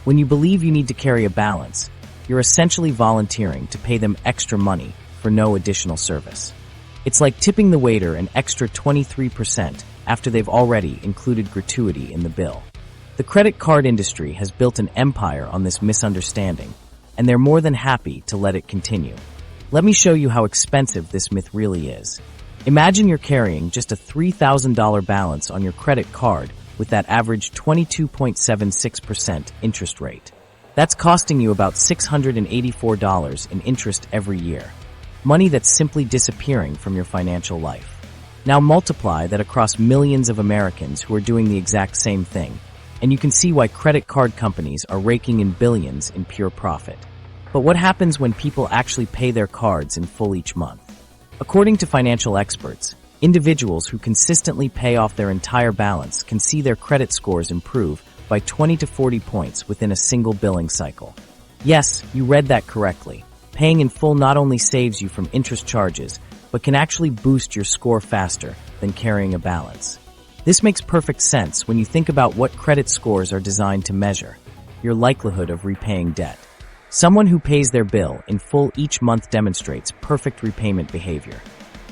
When you believe you need to carry a balance, you're essentially volunteering to pay them extra money for no additional service. It's like tipping the waiter an extra 23% after they've already included gratuity in the bill. The credit card industry has built an empire on this misunderstanding, and they're more than happy to let it continue. Let me show you how expensive this myth really is. Imagine you're carrying just a $3,000 balance on your credit card with that average 22.76% interest rate. That's costing you about $684 in interest every year. Money that's simply disappearing from your financial life. Now multiply that across millions of Americans who are doing the exact same thing, and you can see why credit card companies are raking in billions in pure profit. But what happens when people actually pay their cards in full each month? According to financial experts, individuals who consistently pay off their entire balance can see their credit scores improve by 20 to 40 points within a single billing cycle. Yes, you read that correctly. Paying in full not only saves you from interest charges, but can actually boost your score faster than carrying a balance. This makes perfect sense when you think about what credit scores are designed to measure: your likelihood of repaying debt. Someone who pays their bill in full each month demonstrates perfect repayment behavior.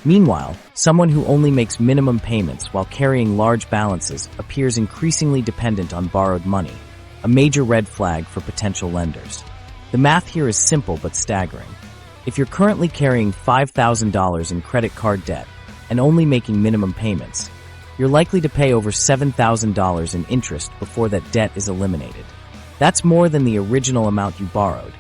Meanwhile, someone who only makes minimum payments while carrying large balances appears increasingly dependent on borrowed money, a major red flag for potential lenders. The math here is simple but staggering. If you're currently carrying $5,000 in credit card debt and only making minimum payments, you're likely to pay over $7,000 in interest before that debt is eliminated. That's more than the original amount you borrowed.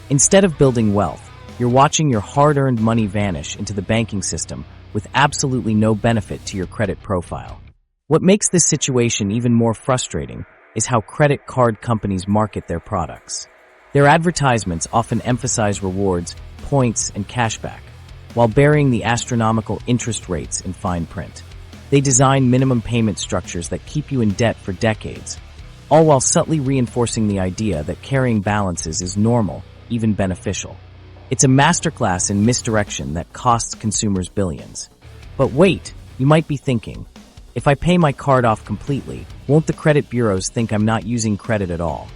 Instead of building wealth, you're watching your hard-earned money vanish into the banking system with absolutely no benefit to your credit profile. What makes this situation even more frustrating is how credit card companies market their products. Their advertisements often emphasize rewards, points, and cashback, while burying the astronomical interest rates in fine print. They design minimum payment structures that keep you in debt for decades, all while subtly reinforcing the idea that carrying balances is normal, even beneficial. It's a masterclass in misdirection that costs consumers billions. But wait, you might be thinking, if I pay my card off completely, won't the credit bureaus think I'm not using credit at all?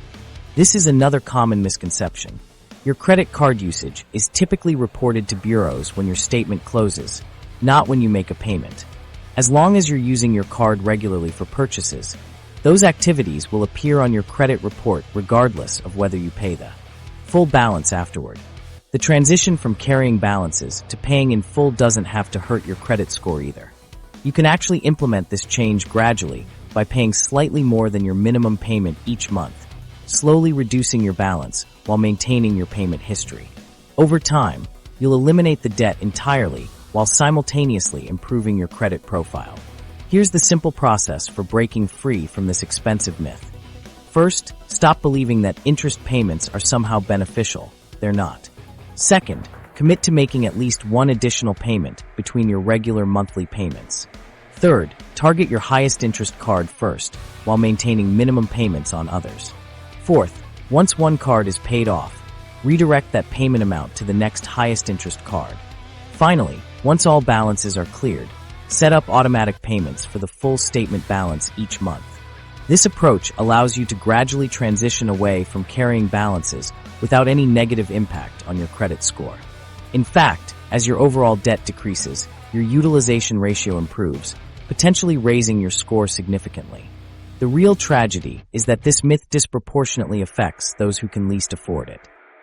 This is another common misconception. Your credit card usage is typically reported to bureaus when your statement closes, not when you make a payment. As long as you're using your card regularly for purchases, those activities will appear on your credit report regardless of whether you pay the full balance afterward. The transition from carrying balances to paying in full doesn't have to hurt your credit score either. You can actually implement this change gradually by paying slightly more than your minimum payment each month, slowly reducing your balance while maintaining your payment history. Over time, you'll eliminate the debt entirely while simultaneously improving your credit profile. Here's the simple process for breaking free from this expensive myth. First, stop believing that interest payments are somehow beneficial. They're not. Second, commit to making at least one additional payment between your regular monthly payments. Third, target your highest interest card first, while maintaining minimum payments on others. Fourth, once one card is paid off, redirect that payment amount to the next highest interest card. Finally, once all balances are cleared, set up automatic payments for the full statement balance each month. This approach allows you to gradually transition away from carrying balances without any negative impact on your credit score. In fact, as your overall debt decreases, your utilization ratio improves, potentially raising your score significantly. The real tragedy is that this myth disproportionately affects those who can least afford it.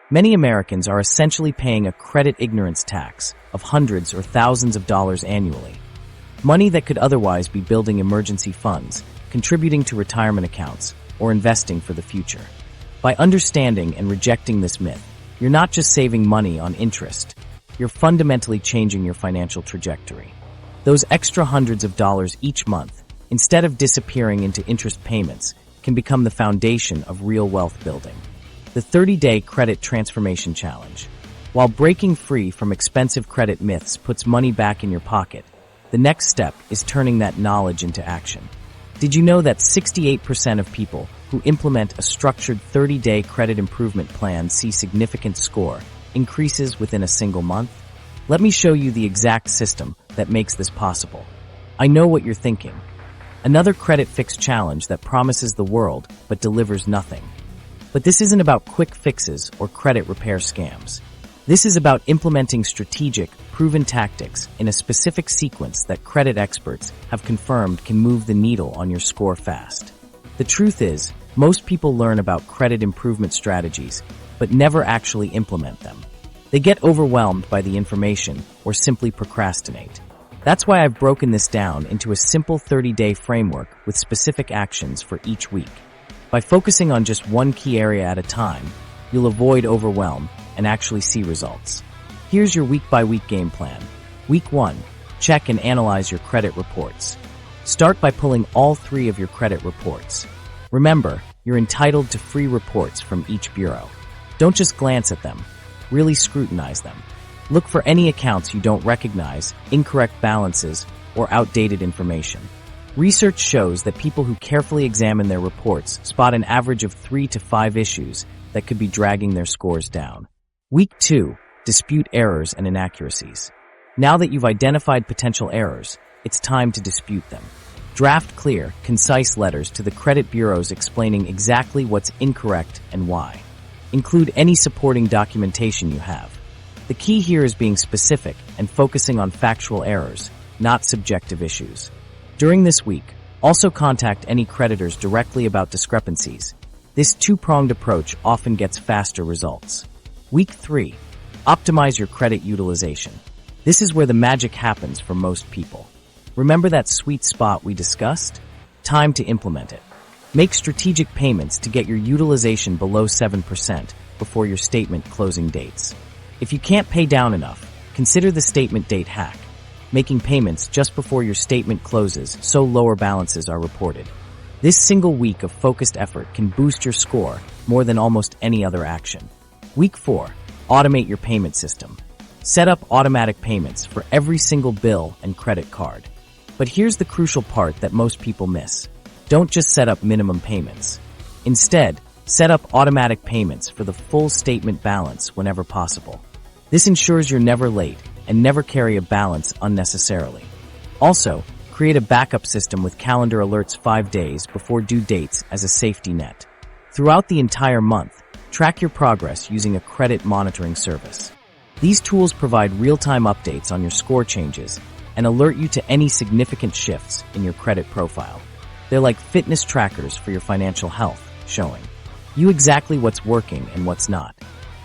Many Americans are essentially paying a credit ignorance tax of hundreds or thousands of dollars annually. Money that could otherwise be building emergency funds, contributing to retirement accounts, or investing for the future. By understanding and rejecting this myth, you're not just saving money on interest, you're fundamentally changing your financial trajectory. Those extra hundreds of dollars each month, instead of disappearing into interest payments, can become the foundation of real wealth building. The 30-Day Credit Transformation Challenge. While breaking free from expensive credit myths puts money back in your pocket, the next step is turning that knowledge into action. Did you know that 68% of people who implement a structured 30-day credit improvement plan see significant score increases within a single month? Let me show you the exact system that makes this possible. I know what you're thinking. Another credit fix challenge that promises the world but delivers nothing. But this isn't about quick fixes or credit repair scams. This is about implementing strategic, proven tactics in a specific sequence that credit experts have confirmed can move the needle on your score fast. The truth is, most people learn about credit improvement strategies, but never actually implement them. They get overwhelmed by the information or simply procrastinate. That's why I've broken this down into a simple 30-day framework with specific actions for each week. By focusing on just one key area at a time, you'll avoid overwhelm and actually see results. Here's your week-by-week game plan. Week 1. Check and analyze your credit reports. Start by pulling all 3 of your credit reports. Remember, you're entitled to free reports from each bureau. Don't just glance at them. Really scrutinize them. Look for any accounts you don't recognize, incorrect balances, or outdated information. Research shows that people who carefully examine their reports spot an average of 3 to 5 issues that could be dragging their scores down. Week 2. Dispute errors and inaccuracies. Now that you've identified potential errors, it's time to dispute them. Draft clear, concise letters to the credit bureaus explaining exactly what's incorrect and why. Include any supporting documentation you have. The key here is being specific and focusing on factual errors, not subjective issues. During this week, also contact any creditors directly about discrepancies. This two-pronged approach often gets faster results. Week 3. Optimize your credit utilization. This is where the magic happens for most people. Remember that sweet spot we discussed? Time to implement it. Make strategic payments to get your utilization below 7% before your statement closing dates. If you can't pay down enough, consider the statement date hack, making payments just before your statement closes so lower balances are reported. This single week of focused effort can boost your score more than almost any other action. Week 4. Automate your payment system. Set up automatic payments for every single bill and credit card. But here's the crucial part that most people miss. Don't just set up minimum payments. Instead, set up automatic payments for the full statement balance whenever possible. This ensures you're never late and never carry a balance unnecessarily. Also, create a backup system with calendar alerts 5 days before due dates as a safety net. Throughout the entire month, track your progress using a credit monitoring service. These tools provide real-time updates on your score changes and alert you to any significant shifts in your credit profile. They're like fitness trackers for your financial health, showing you exactly what's working and what's not.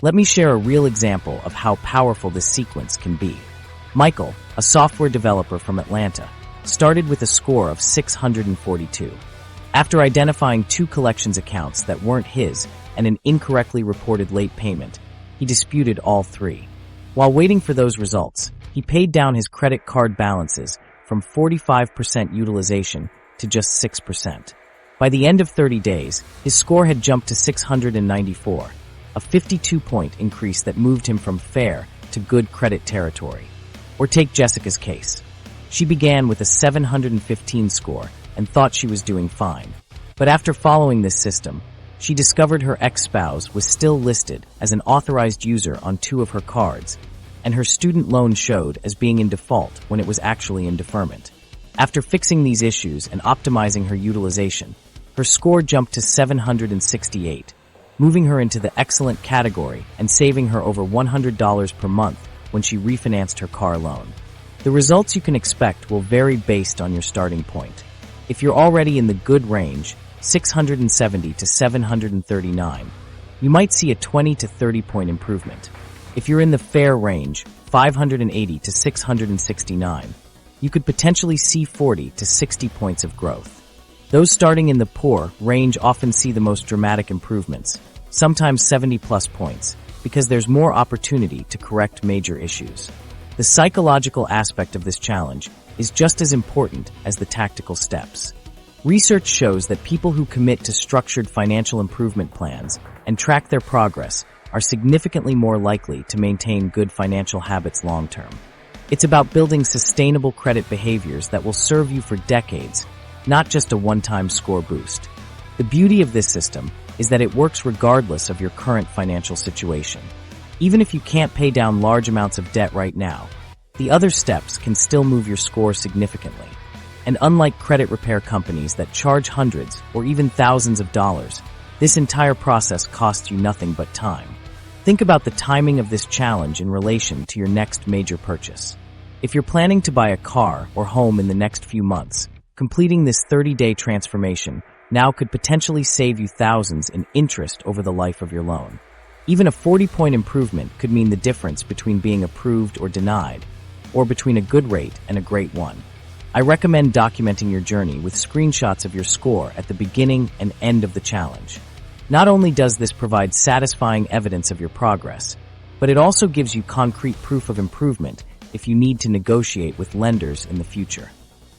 Let me share a real example of how powerful this sequence can be. Michael, a software developer from Atlanta, started with a score of 642. After identifying 2 collections accounts that weren't his and an incorrectly reported late payment, he disputed all 3. While waiting for those results, he paid down his credit card balances from 45% utilization to just 6%. By the end of 30 days, his score had jumped to 694, a 52-point increase that moved him from fair to good credit territory. Or take Jessica's case. She began with a 715 score and thought she was doing fine. But after following this system, she discovered her ex-spouse was still listed as an authorized user on 2 of her cards, and her student loan showed as being in default when it was actually in deferment. After fixing these issues and optimizing her utilization, her score jumped to 768, moving her into the excellent category and saving her over $100 per month when she refinanced her car loan. The results you can expect will vary based on your starting point. If you're already in the good range, 670 to 739, you might see a 20 to 30 point improvement. If you're in the fair range, 580 to 669, you could potentially see 40 to 60 points of growth. Those starting in the poor range often see the most dramatic improvements, sometimes 70+ points, because there's more opportunity to correct major issues. The psychological aspect of this challenge is just as important as the tactical steps. Research shows that people who commit to structured financial improvement plans and track their progress are significantly more likely to maintain good financial habits long-term. It's about building sustainable credit behaviors that will serve you for decades, not just a one-time score boost. The beauty of this system is that it works regardless of your current financial situation. Even if you can't pay down large amounts of debt right now, the other steps can still move your score significantly. And unlike credit repair companies that charge hundreds or even thousands of dollars, this entire process costs you nothing but time. Think about the timing of this challenge in relation to your next major purchase. If you're planning to buy a car or home in the next few months, completing this 30-day transformation now could potentially save you thousands in interest over the life of your loan. Even a 40-point improvement could mean the difference between being approved or denied, or between a good rate and a great one. I recommend documenting your journey with screenshots of your score at the beginning and end of the challenge. Not only does this provide satisfying evidence of your progress, but it also gives you concrete proof of improvement if you need to negotiate with lenders in the future.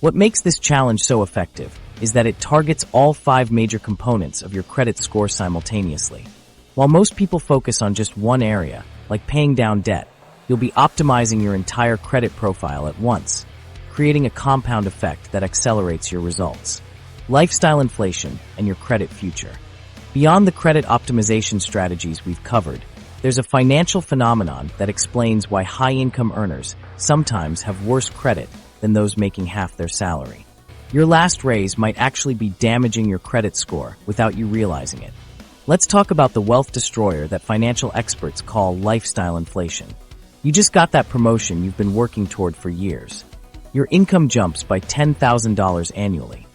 What makes this challenge so effective is that it targets all 5 major components of your credit score simultaneously. While most people focus on just one area, like paying down debt, you'll be optimizing your entire credit profile at once, creating a compound effect that accelerates your results. Lifestyle inflation and your credit future. Beyond the credit optimization strategies we've covered, there's a financial phenomenon that explains why high-income earners sometimes have worse credit than those making half their salary. Your last raise might actually be damaging your credit score without you realizing it. Let's talk about the wealth destroyer that financial experts call lifestyle inflation. You just got that promotion you've been working toward for years. Your income jumps by $10,000 annually.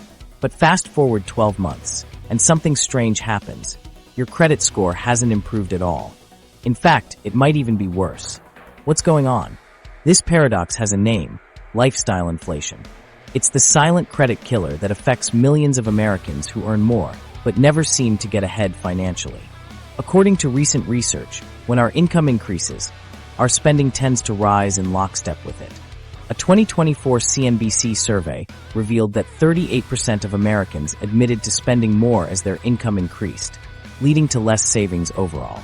But fast forward 12 months, and something strange happens. Your credit score hasn't improved at all. In fact, it might even be worse. What's going on? This paradox has a name: lifestyle inflation. It's the silent credit killer that affects millions of Americans who earn more, but never seem to get ahead financially. According to recent research, when our income increases, our spending tends to rise in lockstep with it. A 2024 CNBC survey revealed that 38% of Americans admitted to spending more as their income increased, leading to less savings overall.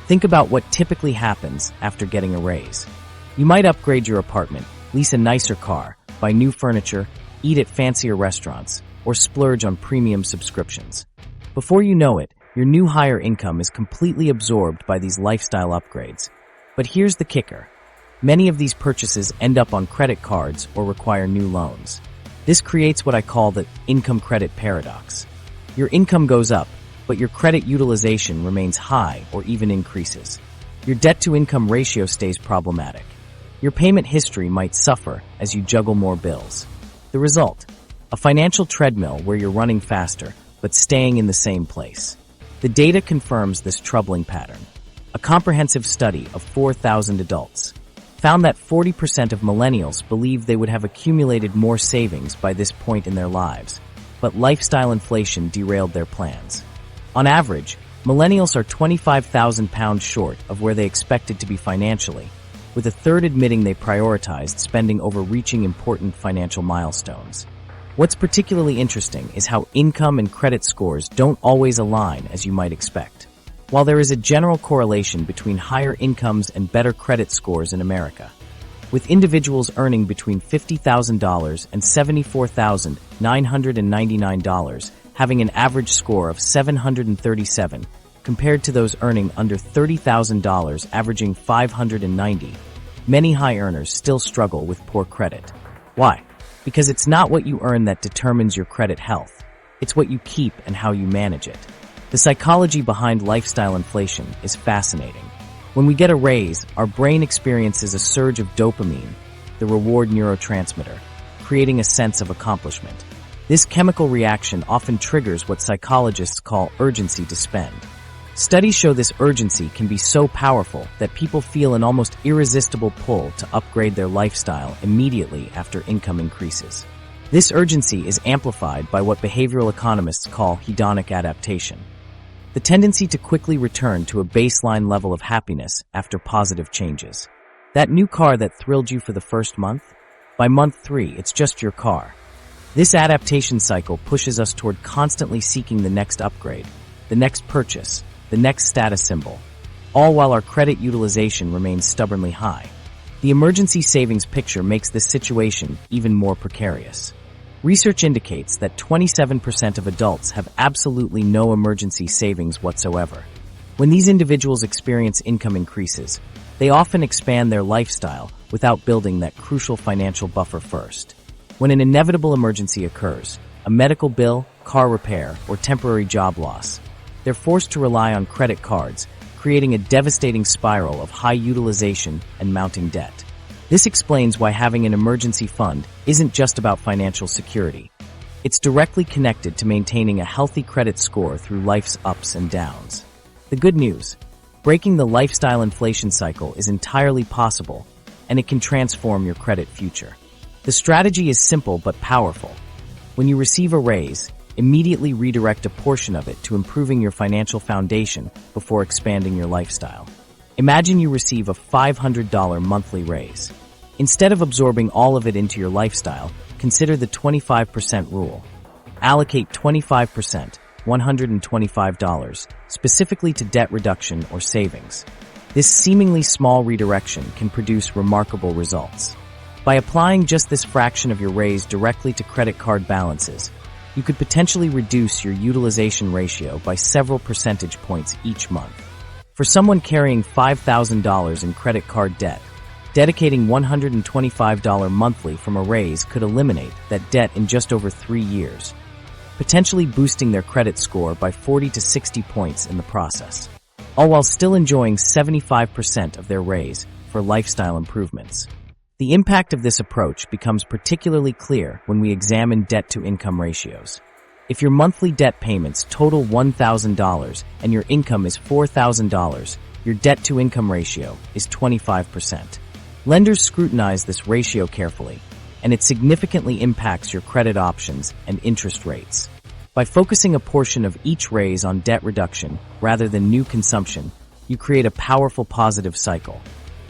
Think about what typically happens after getting a raise. You might upgrade your apartment, lease a nicer car, buy new furniture, eat at fancier restaurants, or splurge on premium subscriptions. Before you know it, your new higher income is completely absorbed by these lifestyle upgrades. But here's the kicker. Many of these purchases end up on credit cards or require new loans. This creates what I call the income credit paradox. Your income goes up, but your credit utilization remains high or even increases. Your debt-to-income ratio stays problematic. Your payment history might suffer as you juggle more bills. The result? A financial treadmill where you're running faster, but staying in the same place. The data confirms this troubling pattern. A comprehensive study of 4,000 adults found that 40% of millennials believed they would have accumulated more savings by this point in their lives, but lifestyle inflation derailed their plans. On average, millennials are 25,000 pounds short of where they expected to be financially, with a third admitting they prioritized spending over reaching important financial milestones. What's particularly interesting is how income and credit scores don't always align as you might expect. While there is a general correlation between higher incomes and better credit scores in America, with individuals earning between $50,000 and $74,999 having an average score of 737, compared to those earning under $30,000 averaging 590, many high earners still struggle with poor credit. Why? Because it's not what you earn that determines your credit health. It's what you keep and how you manage it. The psychology behind lifestyle inflation is fascinating. When we get a raise, our brain experiences a surge of dopamine, the reward neurotransmitter, creating a sense of accomplishment. This chemical reaction often triggers what psychologists call urgency to spend. Studies show this urgency can be so powerful that people feel an almost irresistible pull to upgrade their lifestyle immediately after income increases. This urgency is amplified by what behavioral economists call hedonic adaptation, the tendency to quickly return to a baseline level of happiness after positive changes. That new car that thrilled you for the first month? By month 3, it's just your car. This adaptation cycle pushes us toward constantly seeking the next upgrade, the next purchase, the next status symbol, all while our credit utilization remains stubbornly high. The emergency savings picture makes this situation even more precarious. Research indicates that 27% of adults have absolutely no emergency savings whatsoever. When these individuals experience income increases, they often expand their lifestyle without building that crucial financial buffer first. When an inevitable emergency occurs, a medical bill, car repair, or temporary job loss, they're forced to rely on credit cards, creating a devastating spiral of high utilization and mounting debt. This explains why having an emergency fund isn't just about financial security. It's directly connected to maintaining a healthy credit score through life's ups and downs. The good news: breaking the lifestyle inflation cycle is entirely possible, and it can transform your credit future. The strategy is simple but powerful. When you receive a raise, immediately redirect a portion of it to improving your financial foundation before expanding your lifestyle. Imagine you receive a $500 monthly raise. Instead of absorbing all of it into your lifestyle, consider the 25% rule. Allocate 25%, $125, specifically to debt reduction or savings. This seemingly small redirection can produce remarkable results. By applying just this fraction of your raise directly to credit card balances, you could potentially reduce your utilization ratio by several percentage points each month. For someone carrying $5,000 in credit card debt, dedicating $125 monthly from a raise could eliminate that debt in just over 3 years, potentially boosting their credit score by 40 to 60 points in the process, all while still enjoying 75% of their raise for lifestyle improvements. The impact of this approach becomes particularly clear when we examine debt-to-income ratios. If your monthly debt payments total $1,000 and your income is $4,000, your debt-to-income ratio is 25%. Lenders scrutinize this ratio carefully, and it significantly impacts your credit options and interest rates. By focusing a portion of each raise on debt reduction rather than new consumption, you create a powerful positive cycle.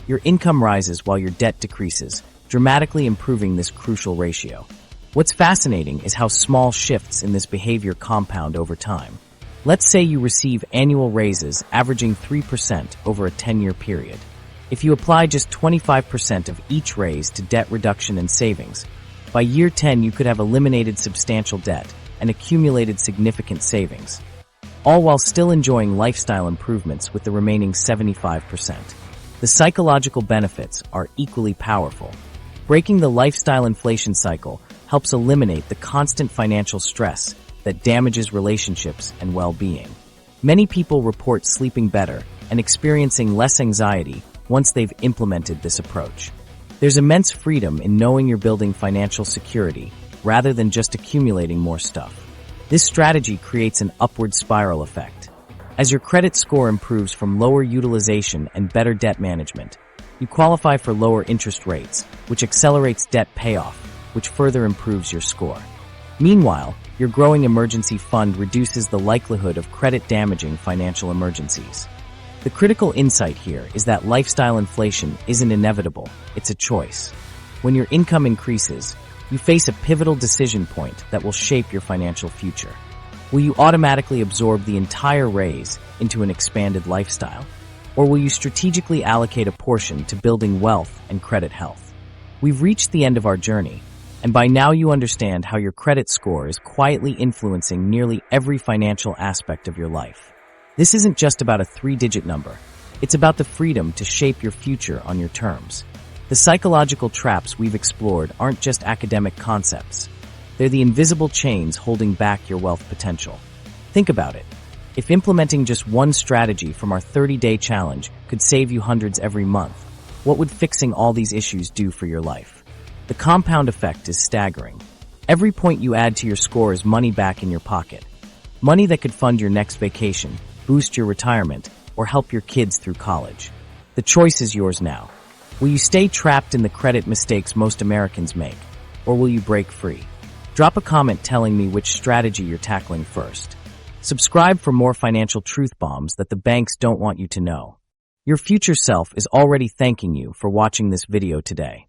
Your income rises while your debt decreases, dramatically improving this crucial ratio. What's fascinating is how small shifts in this behavior compound over time. Let's say you receive annual raises averaging 3% over a 10-year period. If you apply just 25% of each raise to debt reduction and savings, by year 10 you could have eliminated substantial debt and accumulated significant savings, all while still enjoying lifestyle improvements with the remaining 75%. The psychological benefits are equally powerful. Breaking the lifestyle inflation cycle helps eliminate the constant financial stress that damages relationships and well-being. Many people report sleeping better and experiencing less anxiety once they've implemented this approach. There's immense freedom in knowing you're building financial security rather than just accumulating more stuff. This strategy creates an upward spiral effect. As your credit score improves from lower utilization and better debt management, you qualify for lower interest rates, which accelerates debt payoff, which further improves your score. Meanwhile, your growing emergency fund reduces the likelihood of credit-damaging financial emergencies. The critical insight here is that lifestyle inflation isn't inevitable, it's a choice. When your income increases, you face a pivotal decision point that will shape your financial future. Will you automatically absorb the entire raise into an expanded lifestyle? Or will you strategically allocate a portion to building wealth and credit health? We've reached the end of our journey, and by now you understand how your credit score is quietly influencing nearly every financial aspect of your life. This isn't just about a 3-digit number. It's about the freedom to shape your future on your terms. The psychological traps we've explored aren't just academic concepts. They're the invisible chains holding back your wealth potential. Think about it. If implementing just one strategy from our 30-day challenge could save you hundreds every month, what would fixing all these issues do for your life? The compound effect is staggering. Every point you add to your score is money back in your pocket. Money that could fund your next vacation, boost your retirement, or help your kids through college. The choice is yours now. Will you stay trapped in the credit mistakes most Americans make, or will you break free? Drop a comment telling me which strategy you're tackling first. Subscribe for more financial truth bombs that the banks don't want you to know. Your future self is already thanking you for watching this video today.